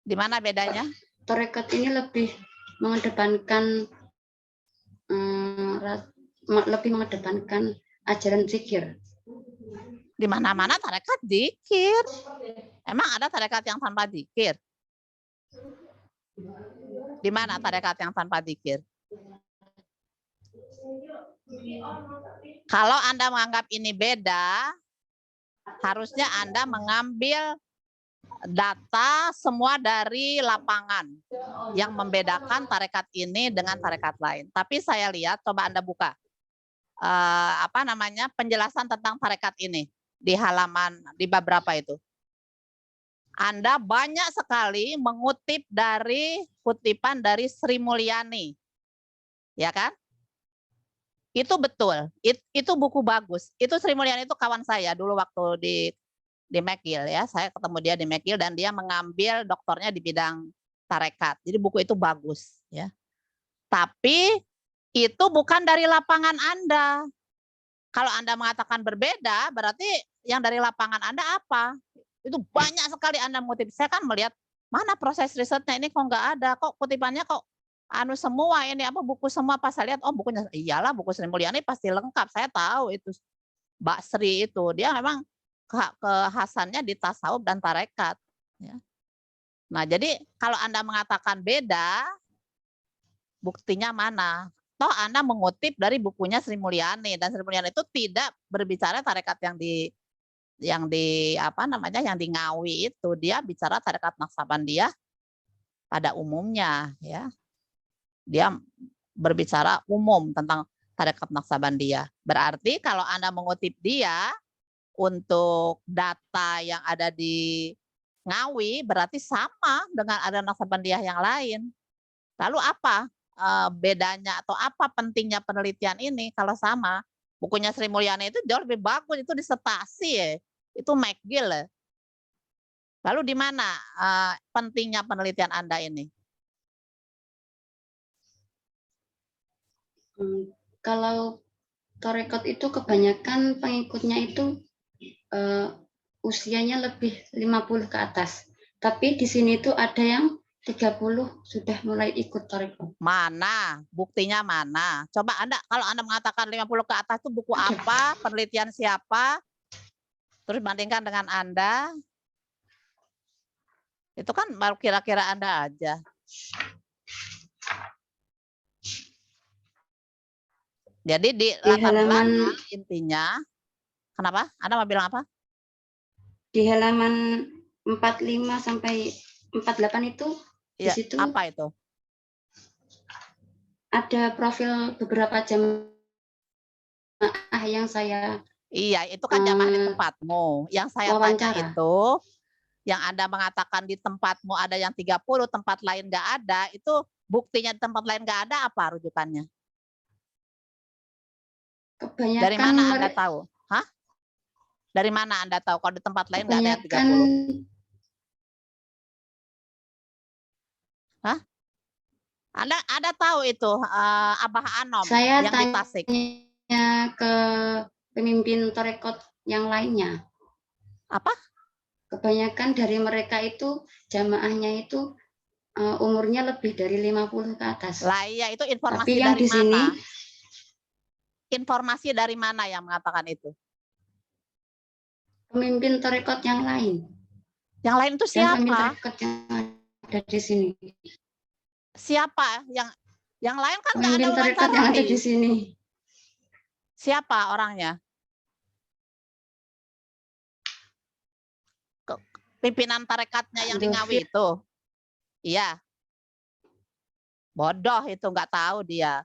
Di mana bedanya? Tarekat ini lebih mengedepankan ajaran zikir. Di mana-mana tarekat zikir. Emang ada tarekat yang tanpa zikir? Di mana tarekat yang tanpa zikir? Kalau Anda menganggap ini beda, harusnya Anda mengambil data semua dari lapangan yang membedakan tarekat ini dengan tarekat lain. Tapi saya lihat, coba Anda buka penjelasan tentang tarekat ini di halaman di bab berapa itu? Anda banyak sekali mengutip dari kutipan dari Sri Mulyani, ya kan? Itu betul, itu buku bagus. Itu Sri Mulyani itu kawan saya dulu waktu di McGill, ya. Saya ketemu dia di McGill dan dia mengambil doktornya di bidang tarekat. Jadi buku itu bagus, ya. Tapi itu bukan dari lapangan Anda. Kalau Anda mengatakan berbeda, berarti yang dari lapangan Anda apa? Itu banyak sekali Anda mengutip. Saya kan melihat mana proses risetnya ini kok nggak ada, kok kutipannya kok semua ini buku semua. Pas saya lihat, oh bukunya, iyalah buku Sri Mulyani pasti lengkap. Saya tahu itu Mbak Sri itu dia memang kekhasannya di tasawuf dan tarekat. Ya. Nah, jadi kalau Anda mengatakan beda, buktinya mana? Toh Anda mengutip dari bukunya Sri Mulyani dan Sri Mulyani itu tidak berbicara tarekat yang di apa namanya yang di Ngawi itu dia bicara tarekat Naksabandiyah pada umumnya, ya. Dia berbicara umum tentang tarekat Naksabandiyah. Berarti kalau Anda mengutip dia untuk data yang ada di Ngawi berarti sama dengan ada Naksabandiyah yang lain. Lalu apa bedanya atau apa pentingnya penelitian ini kalau sama? Bukunya Sri Mulyani itu jauh lebih bagus, itu disertasi ya. Itu McGill ya. Lalu di mana pentingnya penelitian Anda ini? Kalau tarekat itu kebanyakan pengikutnya itu usianya lebih 50 ke atas. Tapi di sini itu ada yang 30 sudah mulai ikut tarekat. Mana? Buktinya mana? Coba kalau Anda mengatakan 50 ke atas itu buku apa? Penelitian siapa? Terus bandingkan dengan Anda. Itu kan baru kira-kira Anda aja. Jadi di latar belakang intinya, kenapa? Anda mau bilang apa? Di halaman 45 sampai 48 itu ya, di situ apa itu? Ada profil beberapa jamaah yang saya Iya, itu kan jamaah di tempatmu. Yang saya tanya itu, yang Anda mengatakan di tempatmu ada yang 30, tempat lain nggak ada, itu buktinya di tempat lain nggak ada apa rujukannya? Kebanyakan dari mana Anda tahu? Hah? Dari mana Anda tahu kalau di tempat lain nggak ada yang 30? Hah? Anda tahu itu Abah Anom saya yang di Tasik? Saya ke pemimpin tarekat yang lainnya. Apa? Kebanyakan dari mereka itu jamaahnya itu umurnya lebih dari 50 ke atas. Lah iya, itu informasi Tapi yang dari di mana? Sini, informasi dari mana yang mengatakan itu? Pemimpin tarekat yang lain. Yang lain itu siapa? Pemimpin tarekat yang ada di sini. Siapa? Yang lain kan nggak ada pemimpin tarekat yang ada di sini. Siapa orangnya? Pimpinan tarekatnya yang di Ngawi itu? Iya. Bodoh itu, nggak tahu dia.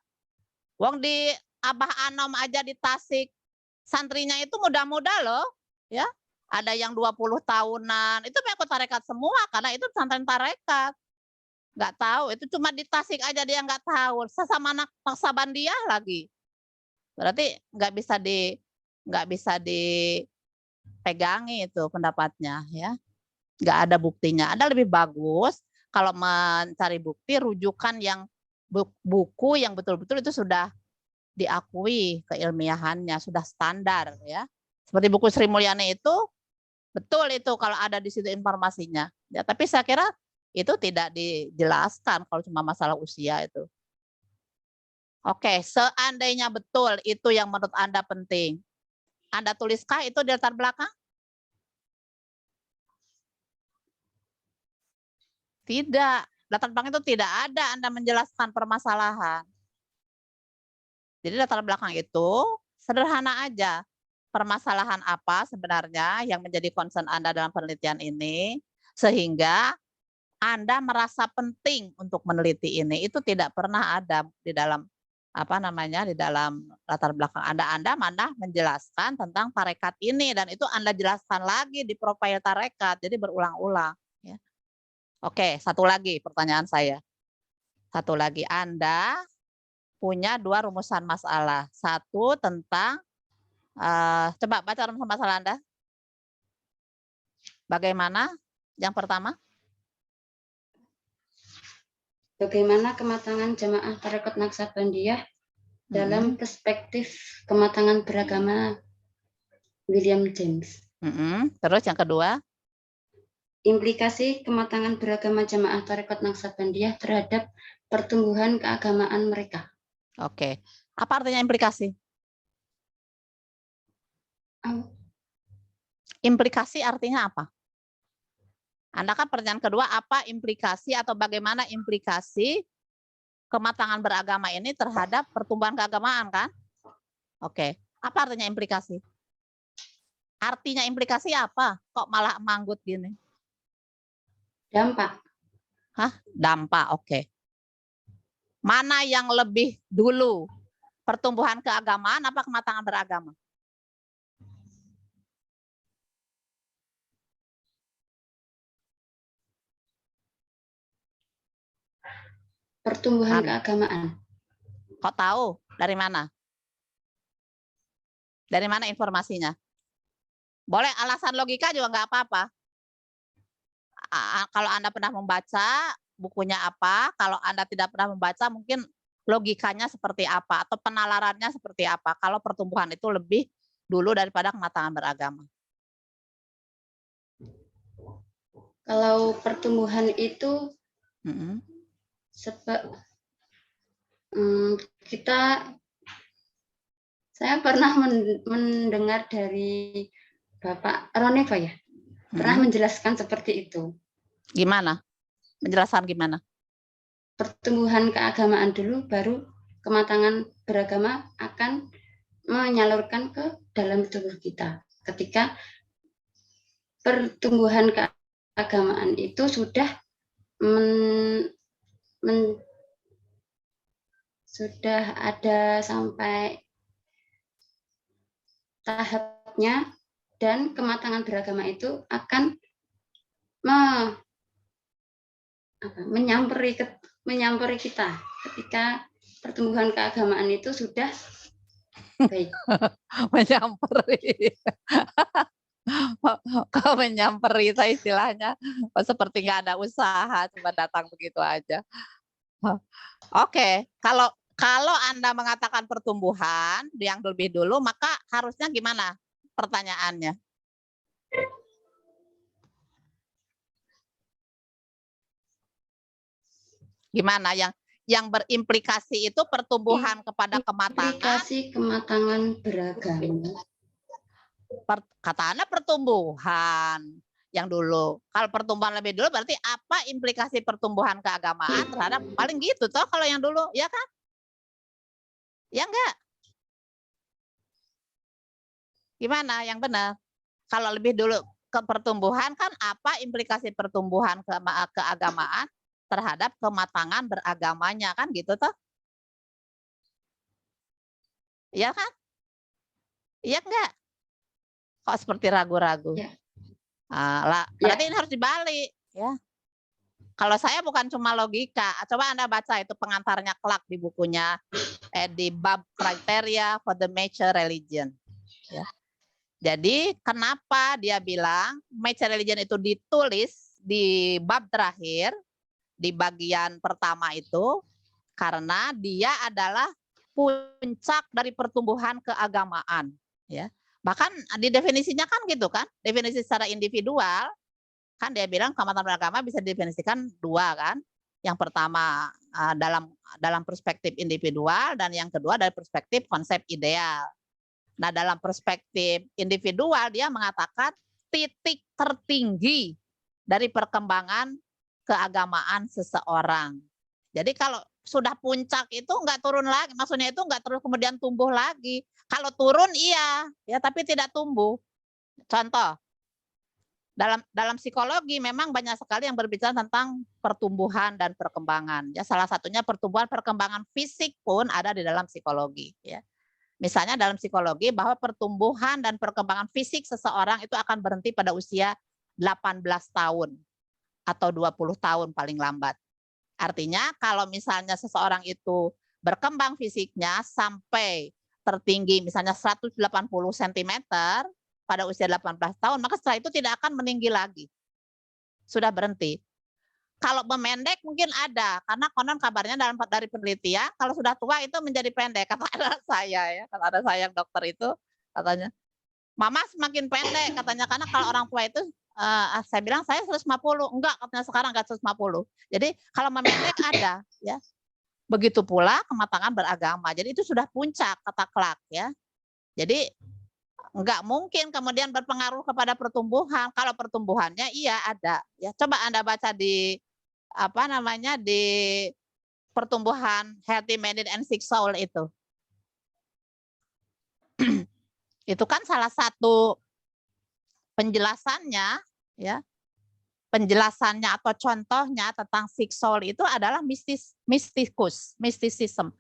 Wong di Abah Anom aja di Tasik, santrinya itu muda-muda loh, ya. Ada yang 20 tahunan, itu mengikut tarekat semua karena itu pesantren tarekat. Nggak tahu, itu cuma di Tasik aja dia nggak tahu. Sesama anak Naksabandiyah lagi. Berarti nggak bisa dipegangi itu pendapatnya, ya. Nggak ada buktinya. Anda lebih bagus kalau mencari bukti rujukan yang buku yang betul-betul itu sudah diakui keilmiahannya, sudah standar, ya. Seperti buku Sri Mulyani itu betul itu kalau ada di situ informasinya. Ya, tapi saya kira itu tidak dijelaskan kalau cuma masalah usia itu. Oke, seandainya betul itu yang menurut Anda penting, Anda tuliskah itu di latar belakang? Tidak, latar belakang itu tidak ada Anda menjelaskan permasalahan. Jadi latar belakang itu sederhana aja. Permasalahan apa sebenarnya yang menjadi concern Anda dalam penelitian ini, sehingga Anda merasa penting untuk meneliti ini. Itu tidak pernah ada di dalam di dalam latar belakang Anda mana menjelaskan tentang tarekat ini, dan itu Anda jelaskan lagi di profil tarekat, jadi berulang-ulang. Ya. Oke, satu lagi pertanyaan saya. Satu lagi, Anda punya 2 rumusan masalah. Satu tentang, coba baca rumusan masalah Anda. Bagaimana? Yang pertama? Bagaimana kematangan jamaah tarekat Naksabandiyah dalam perspektif kematangan beragama William James. Terus yang kedua? Implikasi kematangan beragama jamaah tarekat Naksabandiyah terhadap pertumbuhan keagamaan mereka. Oke. Apa artinya implikasi? Implikasi artinya apa? Anda kan pertanyaan kedua, apa implikasi atau bagaimana implikasi kematangan beragama ini terhadap pertumbuhan keagamaan, kan? Oke. Apa artinya implikasi? Artinya implikasi apa? Kok malah manggut gini? Dampak. Hah? Dampak, oke. Mana yang lebih dulu? Pertumbuhan keagamaan apa kematangan beragama? Pertumbuhan Kan? keagamaan. Kok tahu? Dari mana? Dari mana informasinya? Boleh alasan logika juga nggak apa-apa. Kalau Anda pernah membaca bukunya apa, kalau Anda tidak pernah membaca mungkin logikanya seperti apa atau penalarannya seperti apa kalau pertumbuhan itu lebih dulu daripada kematangan beragama. Kalau pertumbuhan itu saya pernah mendengar dari Bapak Roneva ya, pernah menjelaskan seperti itu. Gimana? Menjelaskan gimana? Pertumbuhan keagamaan dulu, baru kematangan beragama akan menyalurkan ke dalam tubuh kita. Ketika pertumbuhan keagamaan itu sudah sudah ada sampai tahapnya, dan kematangan beragama itu akan menyamperi kita ketika pertumbuhan keagamaan itu sudah baik. Menyamperi. Kalau menyamperi itu istilahnya seperti nggak ada usaha, cuma datang begitu aja. Oke, kalau Anda mengatakan pertumbuhan yang lebih dulu, maka harusnya gimana pertanyaannya? Gimana yang berimplikasi itu pertumbuhan kepada kematangan? Implikasi kematangan beragama. Kata Anda pertumbuhan yang dulu. Kalau pertumbuhan lebih dulu berarti apa implikasi pertumbuhan keagamaan terhadap paling gitu toh kalau yang dulu, ya kan? Ya enggak? Gimana yang benar? Kalau lebih dulu ke pertumbuhan kan apa implikasi pertumbuhan keagamaan terhadap kematangan beragamanya kan gitu toh? Iya kan? Iya enggak? Kok seperti ragu-ragu? Ya. Berarti ini harus dibalik ya. Kalau saya bukan cuma logika, coba Anda baca itu pengantarnya Clark di bukunya di bab Criteria for the Mature Religion. Ya. Jadi kenapa dia bilang Mature Religion itu ditulis di bab terakhir, di bagian pertama itu, karena dia adalah puncak dari pertumbuhan keagamaan. Ya. Bahkan di definisinya kan gitu kan, definisi secara individual, kan dia bilang kematangan beragama bisa didefinisikan dua kan. Yang pertama dalam perspektif individual dan yang kedua dari perspektif konsep ideal. Nah, dalam perspektif individual dia mengatakan titik tertinggi dari perkembangan keagamaan seseorang. Jadi kalau sudah puncak itu enggak turun lagi, maksudnya itu enggak terus kemudian tumbuh lagi. Kalau turun iya, ya tapi tidak tumbuh. Contoh, dalam psikologi memang banyak sekali yang berbicara tentang pertumbuhan dan perkembangan. Ya, salah satunya pertumbuhan perkembangan fisik pun ada di dalam psikologi. Ya. Misalnya dalam psikologi bahwa pertumbuhan dan perkembangan fisik seseorang itu akan berhenti pada usia 18 tahun atau 20 tahun paling lambat. Artinya kalau misalnya seseorang itu berkembang fisiknya sampai tertinggi misalnya 180 cm, pada usia 18 tahun, maka setelah itu tidak akan meninggi lagi. Sudah berhenti. Kalau memendek mungkin ada, karena konon kabarnya dari penelitian, kalau sudah tua itu menjadi pendek. Kata anak saya ya, kata anak saya yang dokter itu, katanya, Mama semakin pendek, katanya, karena kalau orang tua itu, saya bilang saya 150, enggak, katanya sekarang enggak 150. Jadi kalau memendek ada, ya. Begitu pula kematangan beragama. Jadi itu sudah puncak, kata Clark ya. Jadi enggak mungkin kemudian berpengaruh kepada pertumbuhan. Kalau pertumbuhannya iya ada. Ya, coba Anda baca di di pertumbuhan Healthy Minded and Sick Soul itu. Itu kan salah satu penjelasannya ya, penjelasannya atau contohnya tentang fiksol itu adalah mistisism.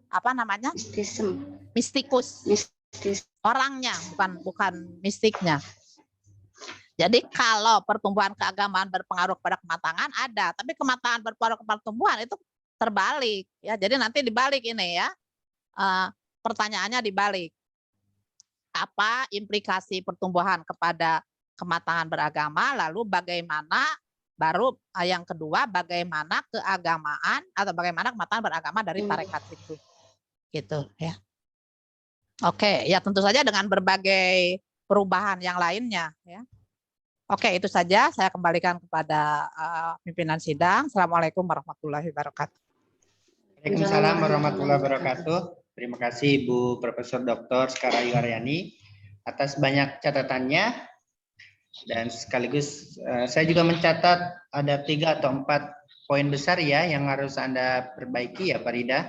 Apa namanya? Mistikus. Orangnya, bukan mistiknya. Jadi kalau pertumbuhan keagamaan berpengaruh pada kematangan ada, tapi kematangan berpengaruh kepada pertumbuhan itu terbalik ya. Jadi nanti dibalik ini ya. Pertanyaannya dibalik. Apa implikasi pertumbuhan kepada kematangan beragama, lalu bagaimana baru yang kedua bagaimana keagamaan atau bagaimana kematangan beragama dari tarekat itu. Gitu ya. Oke, ya tentu saja dengan berbagai perubahan yang lainnya ya. Oke, itu saja saya kembalikan kepada pimpinan sidang. Assalamualaikum warahmatullahi wabarakatuh. Waalaikumsalam warahmatullahi wabarakatuh. Terima kasih Ibu Profesor Dr. Skara Yuharyani atas banyak catatannya, dan sekaligus saya juga mencatat ada 3 atau 4 poin besar ya yang harus Anda perbaiki ya Pak Rida.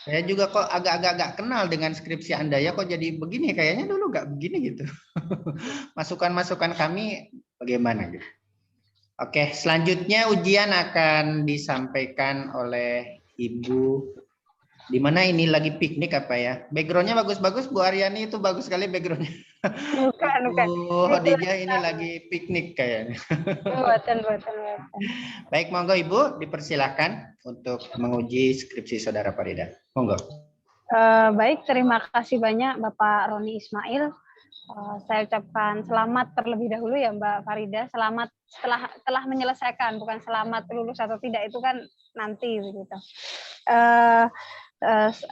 Saya juga kok agak-agak kenal dengan skripsi Anda ya, kok jadi begini, kayaknya dulu nggak begini gitu. Masukan-masukan kami bagaimana gitu. Oke, selanjutnya ujian akan disampaikan oleh Ibu. Di mana ini lagi piknik apa ya? Backgroundnya bagus-bagus Bu Aryani, itu bagus sekali backgroundnya. Bukan. Bu Khadijah ini lagi piknik kayaknya. Buatan. Baik, monggo Ibu dipersilakan untuk menguji skripsi Saudara Farida. Monggo. Baik, terima kasih banyak Bapak Roni Ismail. Saya ucapkan selamat terlebih dahulu ya Mbak Farida. Selamat telah menyelesaikan, bukan selamat lulus atau tidak, itu kan nanti begitu.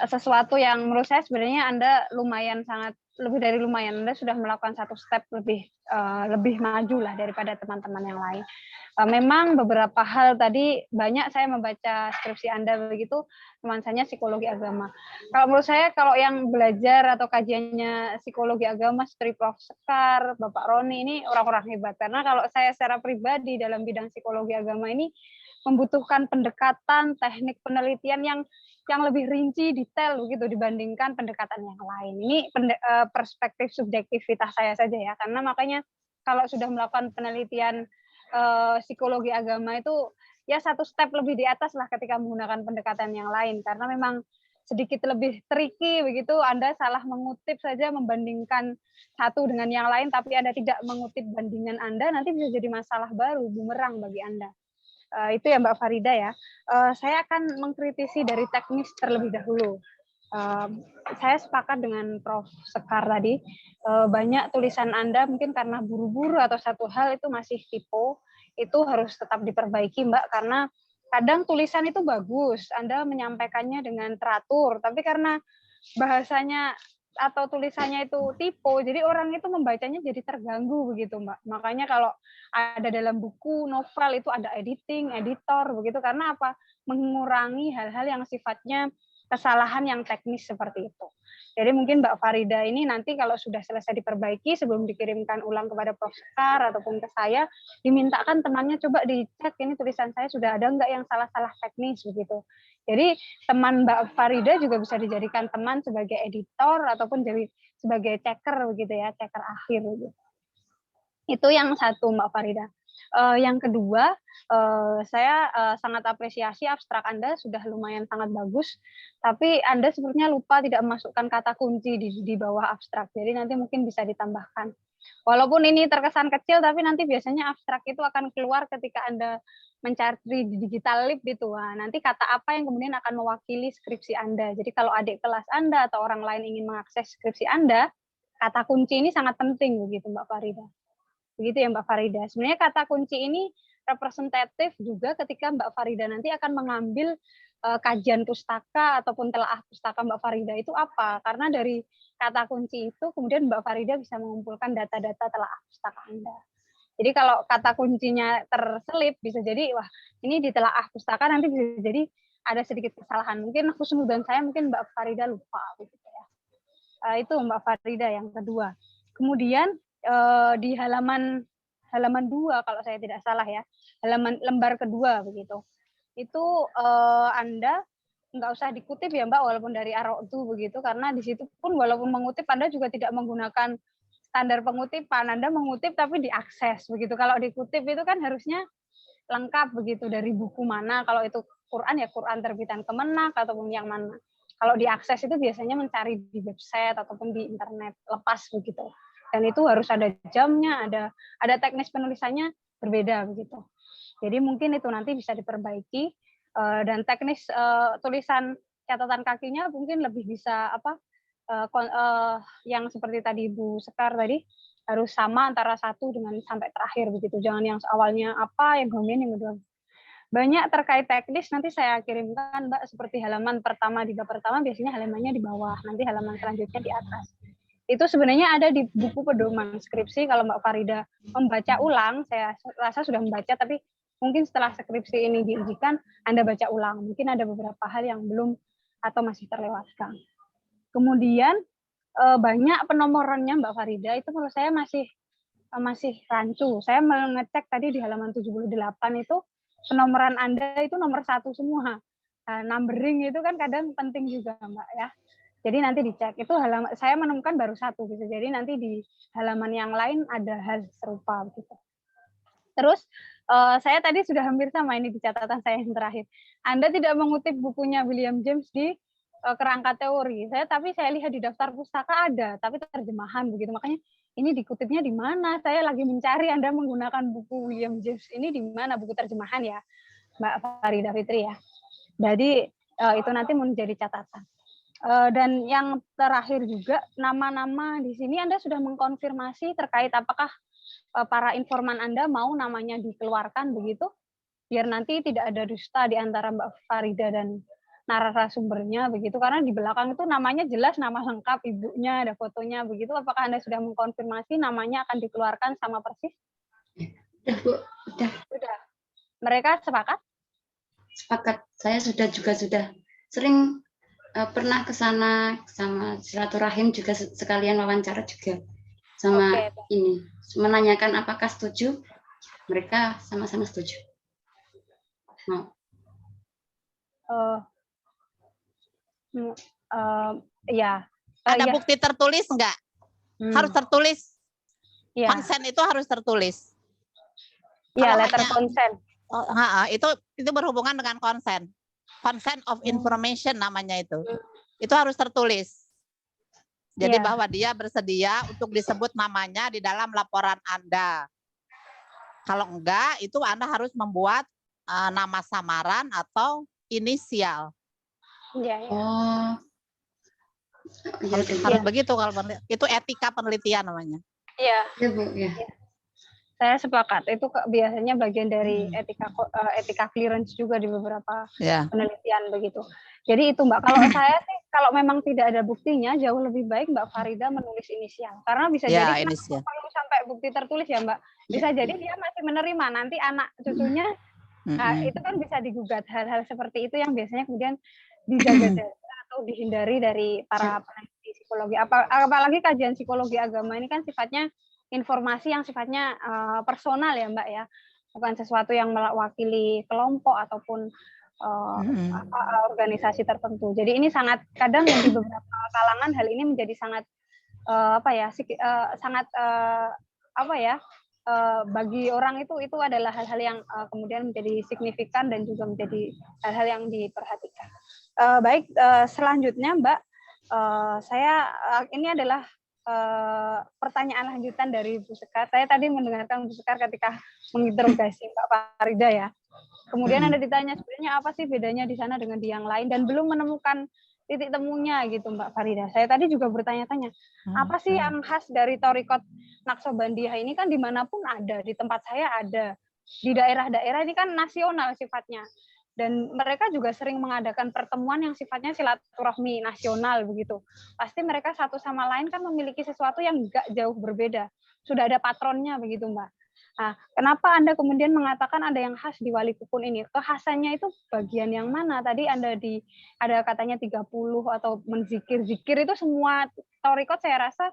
Sesuatu yang menurut saya sebenarnya Anda lumayan, sangat lebih dari lumayan, Anda sudah melakukan satu step lebih maju lah daripada teman-teman yang lain. Memang beberapa hal tadi banyak saya membaca skripsi Anda begitu, nuansanya psikologi agama. Kalau menurut saya, kalau yang belajar atau kajiannya psikologi agama seperti Prof. Sekar, Bapak Roni, ini orang-orang hebat. Karena kalau saya secara pribadi dalam bidang psikologi agama ini membutuhkan pendekatan, teknik penelitian yang lebih rinci, detail begitu dibandingkan pendekatan yang lain. Ini perspektif subjektivitas saya saja ya, karena makanya kalau sudah melakukan penelitian psikologi agama itu ya satu step lebih di atas lah ketika menggunakan pendekatan yang lain, karena memang sedikit lebih tricky begitu. Anda salah mengutip saja membandingkan satu dengan yang lain, tapi Anda tidak mengutip bandingan Anda, nanti bisa jadi masalah baru, bumerang bagi Anda. Itu ya Mbak Farida ya. Saya akan mengkritisi dari teknis terlebih dahulu. Saya sepakat dengan Prof. Sekar tadi. Banyak tulisan Anda mungkin karena buru-buru atau satu hal itu masih typo, itu harus tetap diperbaiki Mbak, karena kadang tulisan itu bagus, Anda menyampaikannya dengan teratur, tapi karena bahasanya atau tulisannya itu typo, jadi orang itu membacanya jadi terganggu begitu Mbak. Makanya kalau ada dalam buku, novel itu ada editing, editor begitu, karena apa? Mengurangi hal-hal yang sifatnya kesalahan yang teknis seperti itu. Jadi mungkin Mbak Farida ini nanti kalau sudah selesai diperbaiki sebelum dikirimkan ulang kepada Prof. Sekar ataupun ke saya, dimintakan temannya coba dicek ini tulisan saya sudah ada enggak yang salah-salah teknis begitu. Jadi teman Mbak Farida juga bisa dijadikan teman sebagai editor ataupun jadi sebagai checker begitu ya, checker akhir begitu. Itu yang satu Mbak Farida. Yang kedua, saya sangat apresiasi abstrak Anda sudah lumayan sangat bagus, tapi Anda sepertinya lupa tidak memasukkan kata kunci di bawah abstrak. Jadi nanti mungkin bisa ditambahkan. Walaupun ini terkesan kecil, tapi nanti biasanya abstrak itu akan keluar ketika Anda mencari di digital lib gitu. Nah, nanti kata apa yang kemudian akan mewakili skripsi Anda. Jadi kalau adik kelas Anda atau orang lain ingin mengakses skripsi Anda, kata kunci ini sangat penting begitu Mbak Farida. Begitu ya Mbak Farida. Sebenarnya kata kunci ini representatif juga ketika Mbak Farida nanti akan mengambil kajian pustaka ataupun telaah pustaka Mbak Farida itu apa. Karena dari kata kunci itu kemudian Mbak Farida bisa mengumpulkan data-data telaah pustaka Anda. Jadi kalau kata kuncinya terselip, bisa jadi wah ini di telaah pustaka nanti bisa jadi ada sedikit kesalahan. Mungkin husnudzon saya, mungkin Mbak Farida lupa begitu ya. Itu Mbak Farida yang kedua. Kemudian di halaman 2 kalau saya tidak salah ya, halaman lembar kedua begitu. Itu Anda nggak usah dikutip ya Mbak, walaupun dari Ar-Ra'du begitu, karena di situ pun walaupun mengutip Anda juga tidak menggunakan standar pengutipan. Anda mengutip tapi diakses begitu. Kalau dikutip itu kan harusnya lengkap begitu, dari buku mana. Kalau itu Quran ya Quran terbitan Kemenak ataupun yang mana. Kalau diakses itu biasanya mencari di website ataupun di internet lepas begitu. Dan itu harus ada jamnya, ada teknis penulisannya berbeda begitu. Jadi mungkin itu nanti bisa diperbaiki, dan teknis tulisan catatan kakinya mungkin lebih bisa yang seperti tadi Bu Sekar tadi, harus sama antara satu dengan sampai terakhir begitu. Jangan yang awalnya apa, yang kemudian yang kedua. Banyak terkait teknis nanti saya kirimkan Mbak, seperti halaman pertama di bab pertama biasanya halamannya di bawah, nanti halaman selanjutnya di atas. Itu sebenarnya ada di buku pedoman skripsi. Kalau Mbak Farida membaca ulang, saya rasa sudah membaca, tapi mungkin setelah skripsi ini diujikan, Anda baca ulang. Mungkin ada beberapa hal yang belum atau masih terlewatkan. Kemudian banyak penomorannya Mbak Farida itu menurut saya masih rancu. Saya mengecek tadi di halaman 78 itu penomoran Anda itu nomor 1 semua. Numbering itu kan kadang penting juga Mbak ya. Jadi nanti dicek itu halaman, saya menemukan baru 1 gitu. Jadi nanti di halaman yang lain ada hal serupa gitu. Terus saya tadi sudah hampir sama ini di catatan saya yang terakhir. Anda tidak mengutip bukunya William James di kerangka teori. Tapi saya lihat di daftar pustaka ada, tapi terjemahan begitu. Makanya ini dikutipnya di mana? Saya lagi mencari Anda menggunakan buku William James ini di mana, buku terjemahan ya, Mbak Farida Fitri ya. Jadi itu nanti menjadi catatan. Dan yang terakhir juga nama-nama di sini Anda sudah mengkonfirmasi terkait apakah para informan Anda mau namanya dikeluarkan begitu, biar nanti tidak ada dusta di antara Mbak Farida dan narasumbernya begitu, karena di belakang itu namanya jelas nama lengkap ibunya, ada fotonya begitu. Apakah Anda sudah mengkonfirmasi namanya akan dikeluarkan sama persis? Udah Bu, Sudah. Mereka sepakat? Sepakat. Saya sudah sering pernah ke sana sama silaturahim juga, sekalian wawancara juga sama ini, menanyakan apakah setuju. Mereka sama-sama setuju. Mau. Ya. Ada bukti tertulis enggak? Harus tertulis. Ya. Konsen itu harus tertulis. Iya, letter consent. Itu berhubungan dengan konsen. Consent of information namanya itu. Itu harus tertulis. Jadi bahwa dia bersedia untuk disebut namanya di dalam laporan Anda. Kalau enggak, itu Anda harus membuat nama samaran atau inisial. Iya. Oh. Harus begitu kalau itu etika penelitian namanya. Iya. Ya Bu, ya. Saya sepakat. Itu biasanya bagian dari etika clearance juga di beberapa penelitian begitu. Jadi itu Mbak, kalau saya sih kalau memang tidak ada buktinya, jauh lebih baik Mbak Farida menulis inisial. Karena bisa jadi kalau sampai bukti tertulis ya Mbak, bisa jadi dia masih menerima nanti anak cucunya, itu kan bisa digugat. Hal-hal seperti itu yang biasanya kemudian dijaga atau dihindari dari para peneliti psikologi. Apalagi kajian psikologi agama ini kan sifatnya informasi yang sifatnya personal ya Mbak ya, bukan sesuatu yang mewakili kelompok ataupun organisasi tertentu. Jadi ini sangat kadang di beberapa kalangan hal ini menjadi sangat bagi orang itu adalah hal-hal yang kemudian menjadi signifikan dan juga menjadi hal-hal yang diperhatikan. Baik, selanjutnya Mbak, ini adalah pertanyaan lanjutan dari Bu Sekar. Saya tadi mendengarkan Bu Sekar ketika menginterogasi Mbak Farida ya. Kemudian Anda ditanya sebenarnya apa sih bedanya di sana dengan di yang lain dan belum menemukan titik temunya gitu Mbak Farida. Saya tadi juga bertanya-tanya, apa sih yang khas dari Thorikot Naqsabandiyah ini? Kan dimanapun ada, di tempat saya ada, di daerah-daerah ini kan nasional sifatnya. Dan mereka juga sering mengadakan pertemuan yang sifatnya silaturahmi nasional begitu. Pasti mereka satu sama lain kan memiliki sesuatu yang enggak jauh berbeda. Sudah ada patronnya begitu Mbak. Nah, kenapa Anda kemudian mengatakan ada yang khas di Wali Kukun ini? Kekhasannya itu bagian yang mana? Tadi Anda ada katanya 30 atau menzikir-zikir itu semua Thorikot saya rasa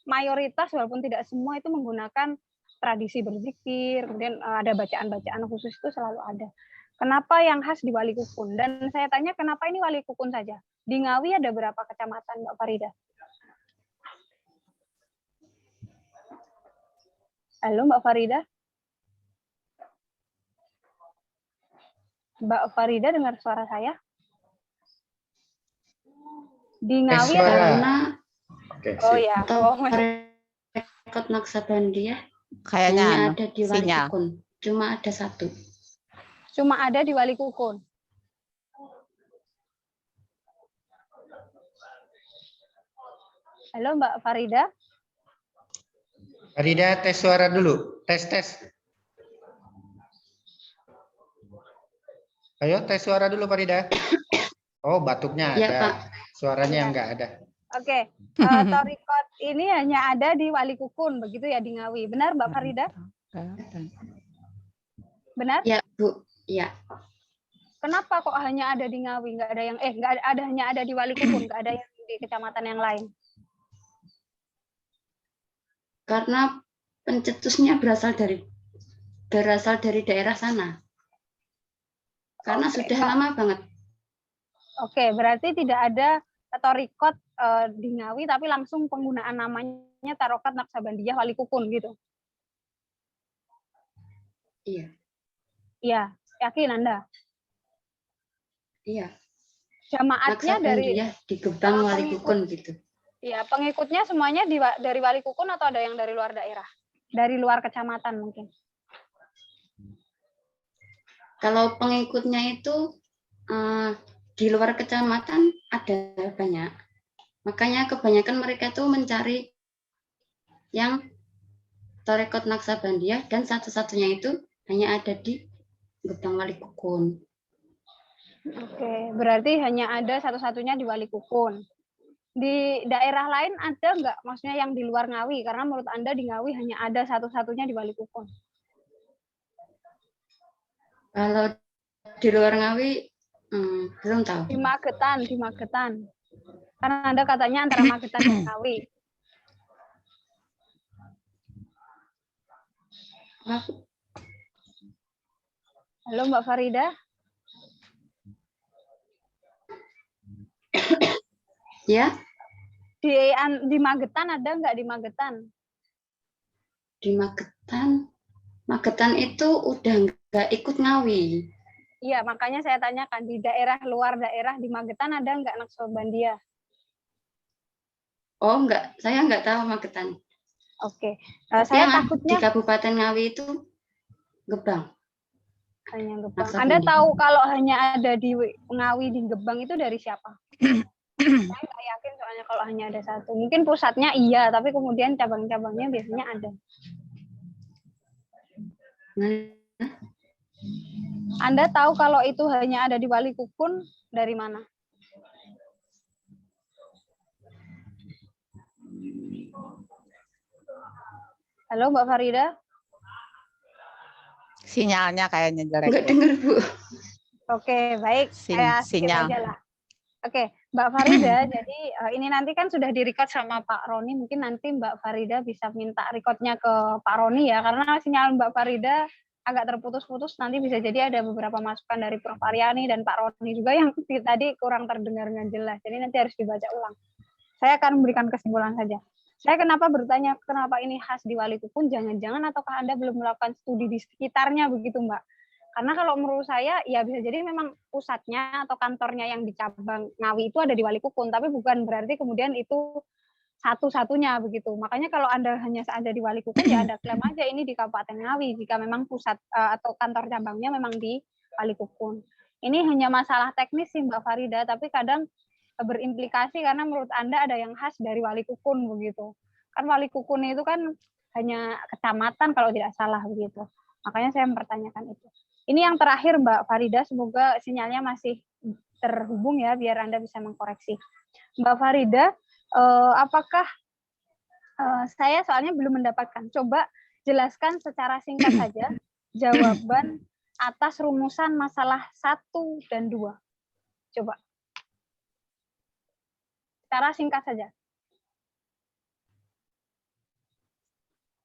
mayoritas walaupun tidak semua itu menggunakan tradisi berzikir, kemudian ada bacaan-bacaan khusus itu selalu ada. Kenapa yang khas di Wali Kukun? Dan saya tanya kenapa ini Wali Kukun saja? Di Ngawi ada berapa kecamatan Mbak Farida? Halo Mbak Farida. Mbak Farida dengar suara saya? Di Ngawi suara. ada. Karena Oke, Oh sip. ya. atau rekod Naksabandia Kayaknya hanya anu, ada di Wali sinyal. Kukun, cuma ada satu. Cuma ada di Wali Kukun. Halo Mbak Farida. Farida, tes suara dulu. Tes. Ayo, tes suara dulu, Farida. Oh, batuknya Ya, ada. Pak. Suaranya Ya. enggak ada. Oke, Torikot ini hanya ada di Wali Kukun, begitu ya di Ngawi. Benar Mbak Farida? Benar? Ya, Bu. Ya. Kenapa kok hanya ada di Ngawi, nggak ada yang nggak ada, hanya ada di Wali Kukun, nggak ada yang di kecamatan yang lain? Karena pencetusnya berasal dari daerah sana. Karena Oke, sudah Pak. lama banget. Oke, berarti tidak ada Torikot di Ngawi, tapi langsung penggunaan namanya Tarokat Naksabandia Wali Kukun gitu. Iya. Iya, yakin Anda? Iya. Jamaatnya dari Naksabandia di Gebang Wali Kukun gitu. ya, pengikutnya semuanya dari Wali Kukun atau ada yang dari luar daerah? Dari luar kecamatan mungkin. Kalau pengikutnya itu di luar kecamatan ada banyak. Makanya kebanyakan mereka itu mencari yang Tarekat Naksabandia dan satu-satunya itu hanya ada di Gebang Wali Kukun. Oke, berarti hanya ada satu-satunya di Wali Kukun. Di daerah lain ada nggak? Maksudnya yang di luar Ngawi? Karena menurut Anda di Ngawi hanya ada satu-satunya di Wali Kukun. Kalau di luar Ngawi belum tahu. Di Magetan. Karena Anda katanya antara Magetan dan Ngawi. Halo Mbak Farida. Ya, Di Magetan ada nggak di Magetan? di Magetan itu udah nggak ikut Ngawi. Iya, makanya saya tanyakan di daerah luar daerah di Magetan ada nggak Naksabandia? Oh, enggak, saya nggak tahu Magetan. Oke, Tapi saya yang takutnya di Kabupaten Ngawi itu Gebang. hanya Gebang. Naksabandia. Anda tahu kalau hanya ada di Ngawi di Gebang itu dari siapa? Saya nggak yakin soalnya kalau hanya ada satu. Mungkin pusatnya iya, tapi kemudian cabang-cabangnya biasanya ada. Anda tahu kalau itu hanya ada di Wali Kukun dari mana? Halo Mbak Farida. Sinyalnya kayaknya jelek. Enggak Bu. dengar, Bu. Oke, baik. Saya skip Sinyal. aja lah. Oke, Mbak Farida, jadi ini nanti kan sudah di-record sama Pak Roni, mungkin nanti Mbak Farida bisa minta recordnya ke Pak Roni ya, karena sinyal Mbak Farida agak terputus-putus, nanti bisa jadi ada beberapa masukan dari Prof. Aryani dan Pak Roni juga yang tadi kurang terdengar dengan jelas, jadi nanti harus dibaca ulang. Saya akan memberikan kesimpulan saja. Saya kenapa bertanya kenapa ini khas di Wali Kukun, jangan-jangan ataukah Anda belum melakukan studi di sekitarnya begitu Mbak? Karena kalau menurut saya, ya bisa jadi memang pusatnya atau kantornya yang di cabang Ngawi itu ada di Wali Kukun, tapi bukan berarti kemudian itu satu-satunya begitu. Makanya kalau Anda hanya ada di Wali Kukun, ya Anda klaim aja ini di Kabupaten Ngawi, jika memang pusat atau kantor cabangnya memang di Wali Kukun. Ini hanya masalah teknis sih Mbak Farida, tapi kadang berimplikasi karena menurut Anda ada yang khas dari Wali Kukun begitu. Kan Wali Kukun itu kan hanya kecamatan kalau tidak salah begitu. Makanya saya mempertanyakan itu. Ini yang terakhir Mbak Farida, semoga sinyalnya masih terhubung ya, biar Anda bisa mengkoreksi. Mbak Farida, apakah saya soalnya belum mendapatkan, coba jelaskan secara singkat saja jawaban atas rumusan masalah 1 dan 2. Coba. Secara singkat saja.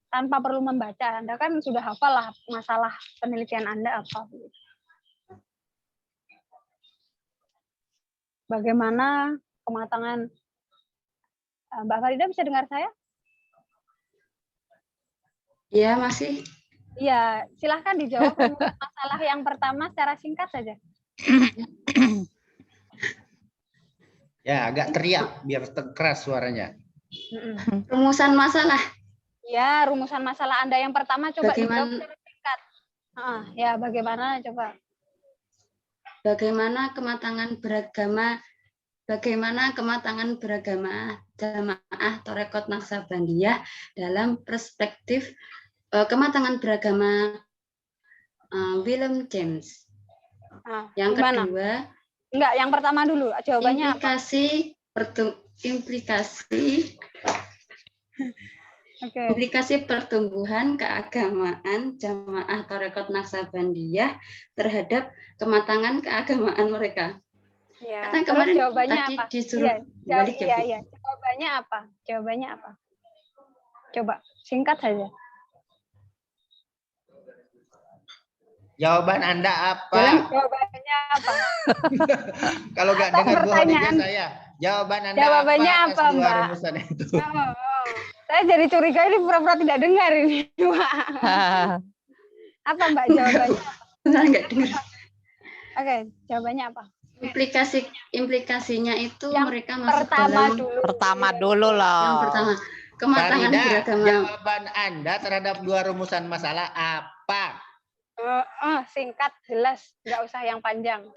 Tanpa perlu membaca, Anda kan sudah hafal lah masalah penelitian Anda apa. Bagaimana kematangan Mbak Farida bisa dengar saya? Ya, masih. Iya, silahkan dijawab rumusan masalah yang pertama secara singkat saja. Ya, agak teriak biar keras suaranya. Rumusan masalah. Ya, rumusan masalah Anda yang pertama coba dijawab Bagaimana secara singkat. Ya, bagaimana coba? bagaimana kematangan beragama jamaah Torekot Naksabandiyah dalam perspektif kematangan beragama William James. Yang Gimana? kedua, Enggak, yang pertama dulu. Jawabannya apa? Implikasi pertumbuhan keagamaan jamaah Torekot Naksabandiyah terhadap kematangan keagamaan mereka. Ya, Karena terus kemarin jawabannya tadi apa? disuruh balik ya, Bu. Iya. Jawabannya apa? Jawabannya apa? Coba singkat saja. Jawaban Anda apa? Jawabannya apa? Kalau nggak Atau dengar Bu Khadijah pertanyaan. saya, jawaban Anda Jawabannya apa apa, atas dua Mbak? rumusan itu? Saya jadi curiga ini pura-pura tidak dengar ini. Apa Mbak jawabannya? Benar nggak dengar? Oke, jawabannya apa? Implikasinya itu Yang mereka masuk pertama dalam dulu. Pertama dulu loh. yang pertama kematangan Farida, beragama. jawaban Anda terhadap dua rumusan masalah apa? Singkat, jelas, nggak usah yang panjang.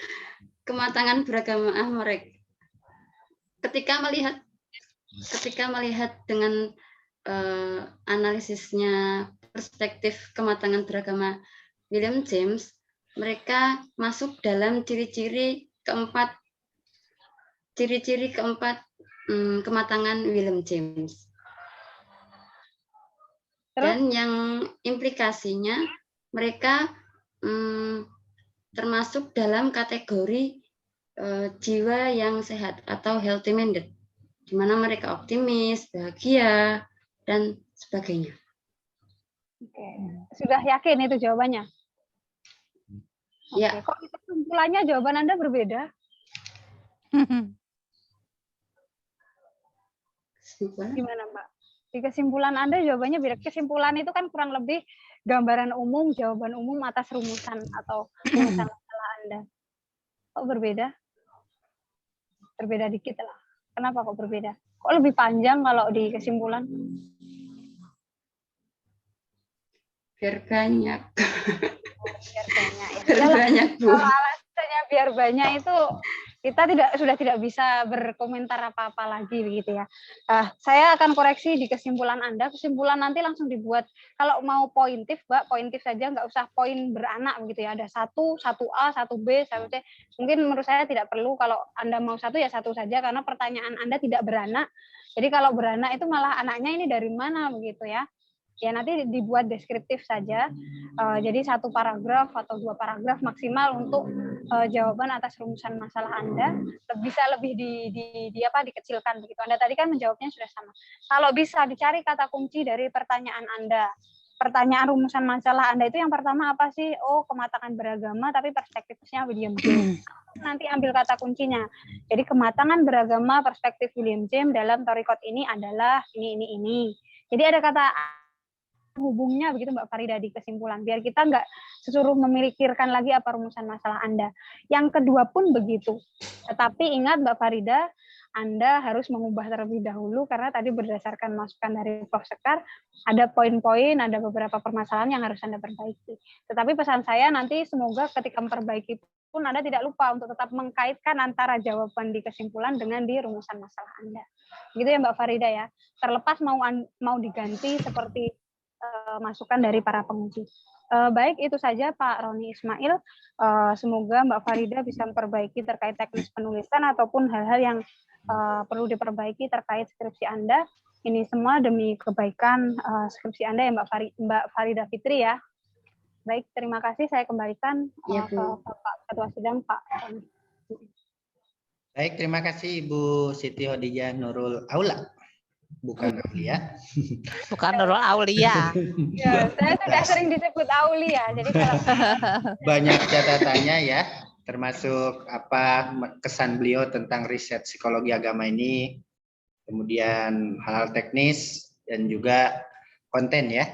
Kematangan beragama mereka. Ketika melihat dengan analisisnya perspektif kematangan beragama William James, mereka masuk dalam ciri-ciri keempat kematangan William James. Dan yang implikasinya mereka termasuk dalam kategori jiwa yang sehat atau healthy minded, di mana mereka optimis, bahagia, dan sebagainya. Oke. Sudah yakin itu jawabannya? Ya. Kok kesimpulannya jawaban Anda berbeda? Gimana Mbak? Di kesimpulan Anda jawabannya beda. Kesimpulan itu kan kurang lebih gambaran umum, jawaban umum atas rumusan atau rumusan masalah Anda. Kok berbeda? Berbeda dikit lah. Kenapa kok berbeda? Kok lebih panjang kalau di kesimpulan? Biar banyak. Biar banyak. Biar banyak, Bu. Kalau alasannya biar banyak itu kita sudah tidak bisa berkomentar apa-apa lagi begitu ya. Saya akan koreksi di kesimpulan Anda. Kesimpulan nanti langsung dibuat. Kalau mau pointif, Mbak, pointif saja, nggak usah poin beranak begitu ya. Ada 1A, 1B, 1C. Mungkin menurut saya tidak perlu. Kalau Anda mau 1 ya 1 saja, karena pertanyaan Anda tidak beranak. Jadi kalau beranak itu malah anaknya ini dari mana begitu ya. Ya nanti dibuat deskriptif saja, jadi 1 paragraf atau 2 paragraf maksimal untuk jawaban atas rumusan masalah Anda. Bisa lebih dikecilkan begitu. Anda tadi kan menjawabnya sudah sama. Kalau bisa dicari kata kunci dari pertanyaan Anda. Pertanyaan rumusan masalah Anda itu yang pertama apa sih? Oh, kematangan beragama tapi perspektifnya William James. Nanti ambil kata kuncinya. Jadi kematangan beragama perspektif William James dalam Torikot ini adalah ini. Jadi ada kata hubungnya begitu Mbak Farida di kesimpulan, biar kita nggak sesuruh memikirkan lagi apa rumusan masalah Anda. Yang kedua pun begitu. Tetapi ingat Mbak Farida, Anda harus mengubah terlebih dahulu karena tadi berdasarkan masukan dari Prof. Sekar, ada poin-poin, ada beberapa permasalahan yang harus Anda perbaiki. Tetapi pesan saya nanti semoga ketika memperbaiki pun Anda tidak lupa untuk tetap mengkaitkan antara jawaban di kesimpulan dengan di rumusan masalah Anda. Gitu ya Mbak Farida ya. Terlepas mau diganti seperti masukan dari para penguji. Baik, itu saja Pak Roni Ismail. Semoga Mbak Farida bisa memperbaiki terkait teknis penulisan ataupun hal-hal yang perlu diperbaiki terkait skripsi Anda. Ini semua demi kebaikan skripsi Anda ya Mbak Farida Fitri ya. Baik, terima kasih. Saya kembalikan ke Pak Ketua Sidang, Pak Roni. Baik, terima kasih Ibu Siti Khadijah Nurul Aula. Bukan Aulia. Bukan Nurul Aulia. Ya, saya sudah sering disebut Aulia. Jadi kalau banyak catatannya ya, termasuk apa kesan beliau tentang riset psikologi agama ini, kemudian hal-hal teknis dan juga konten ya.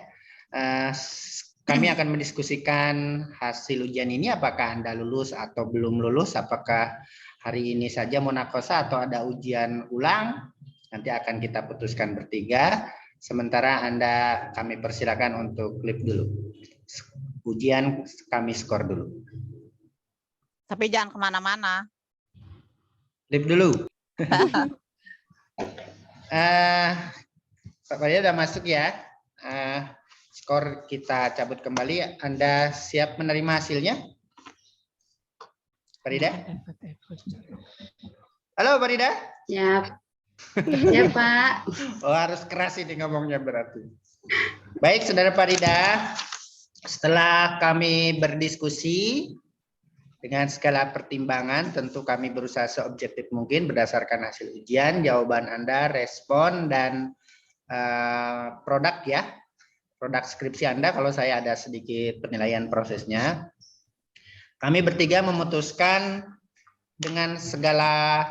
Kami akan mendiskusikan hasil ujian ini, apakah Anda lulus atau belum lulus, apakah hari ini saja munakosa atau ada ujian ulang. Nanti akan kita putuskan bertiga. Sementara kami persilakan untuk klip dulu. Ujian kami skor dulu. Tapi jangan kemana-mana. Klip dulu. Pak Farida sudah masuk ya. Skor kita cabut kembali. Anda siap menerima hasilnya? Farida? Halo Farida? Ya, ya Pak. Oh, harus keras ini ngomongnya berarti. Baik, Saudara Farida. Setelah kami berdiskusi dengan segala pertimbangan, tentu kami berusaha seobjektif mungkin berdasarkan hasil ujian, jawaban Anda, respon, dan produk ya. Produk skripsi Anda, kalau saya ada sedikit penilaian prosesnya. Kami bertiga memutuskan dengan segala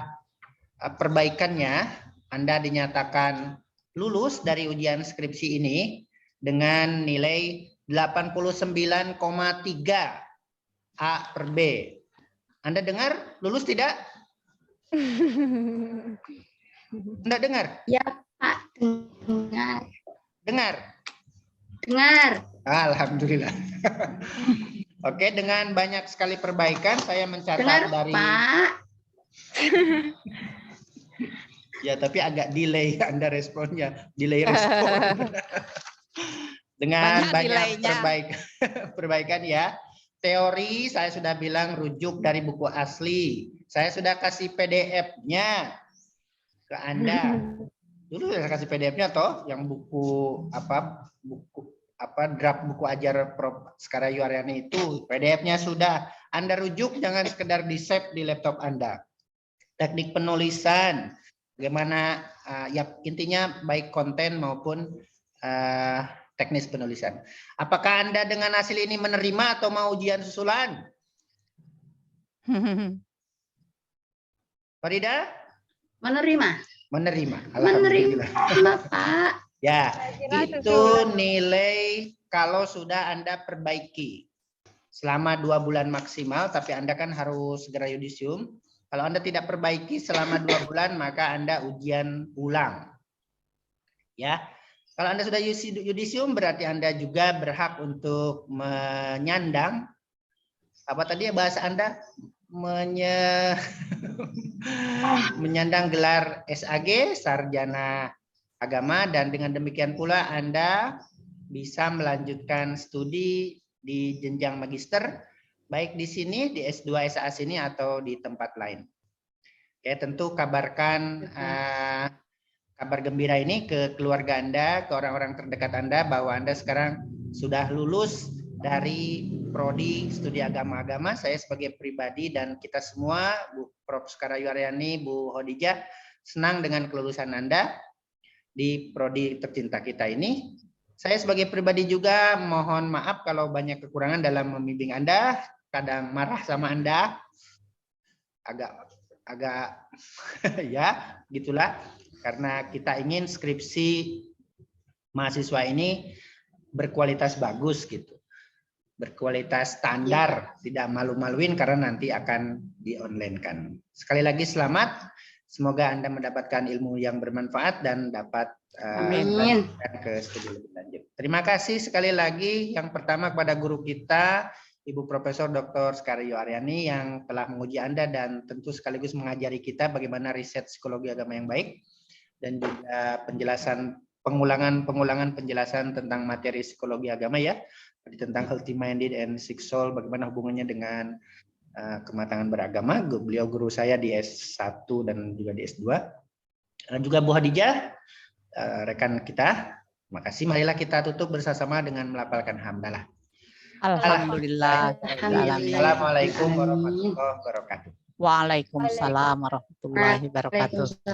perbaikannya, Anda dinyatakan lulus dari ujian skripsi ini dengan nilai 89,3 A per B. Anda dengar lulus tidak? Anda dengar? Ya Pak, dengar. Dengar? Dengar. Alhamdulillah. Oke, dengan banyak sekali perbaikan saya mencatat Dengar dari Pak. Ya, tapi agak delay Anda responnya, delay respon. Dengan banyak perbaikan ya. Teori saya sudah bilang rujuk dari buku asli. Saya sudah kasih PDF-nya ke Anda. Dulu saya kasih PDF-nya toh, yang buku draft buku ajar Prof. Skaryo Aryani itu PDF-nya sudah. Anda rujuk, jangan sekedar di-save di laptop Anda. Teknik penulisan, bagaimana ya intinya baik konten maupun teknis penulisan. Apakah Anda dengan hasil ini menerima atau mau ujian susulan? Farida? Menerima. Menerima. Menerima Pak. Ya, itu nilai kalau sudah Anda perbaiki selama 2 bulan maksimal, tapi Anda kan harus segera yudisium. Kalau Anda tidak perbaiki selama 2 bulan, maka Anda ujian ulang. Ya, kalau Anda sudah yudisium, berarti Anda juga berhak untuk menyandang, apa tadi ya bahasa Anda? Menyandang gelar SAG, Sarjana Agama, dan dengan demikian pula Anda bisa melanjutkan studi di jenjang magister, baik di sini, di S2 SA sini, atau di tempat lain. Oke, tentu kabarkan kabar gembira ini ke keluarga Anda, ke orang-orang terdekat Anda, bahwa Anda sekarang sudah lulus dari Prodi Studi Agama-Agama. Saya sebagai pribadi dan kita semua, Bu Prof. Skaryo Aryani, Bu Hodijah, senang dengan kelulusan Anda di Prodi tercinta kita ini. Saya sebagai pribadi juga mohon maaf kalau banyak kekurangan dalam membimbing Anda, kadang marah sama Anda, agak ya gitulah, karena kita ingin skripsi mahasiswa ini berkualitas bagus gitu, berkualitas standar, tidak malu-maluin karena nanti akan di-online-kan. Sekali lagi selamat, semoga Anda mendapatkan ilmu yang bermanfaat dan dapat melanjutkan ke studi lebih lanjut. Terima kasih sekali lagi yang pertama kepada guru kita, Ibu Profesor Dr. Skaryo Aryani, yang telah menguji Anda dan tentu sekaligus mengajari kita bagaimana riset psikologi agama yang baik, dan juga pengulangan penjelasan tentang materi psikologi agama ya, tentang healthy minded and sick soul, bagaimana hubungannya dengan kematangan beragama. Beliau guru saya di S1 dan juga di S2. Dan juga Bu Hadijah, rekan kita. Terima kasih. Marilah kita tutup bersama-sama dengan melafalkan hamdalah. Alhamdulillah. Assalamualaikum warahmatullahi wabarakatuh. Waalaikumsalam warahmatullahi wabarakatuh.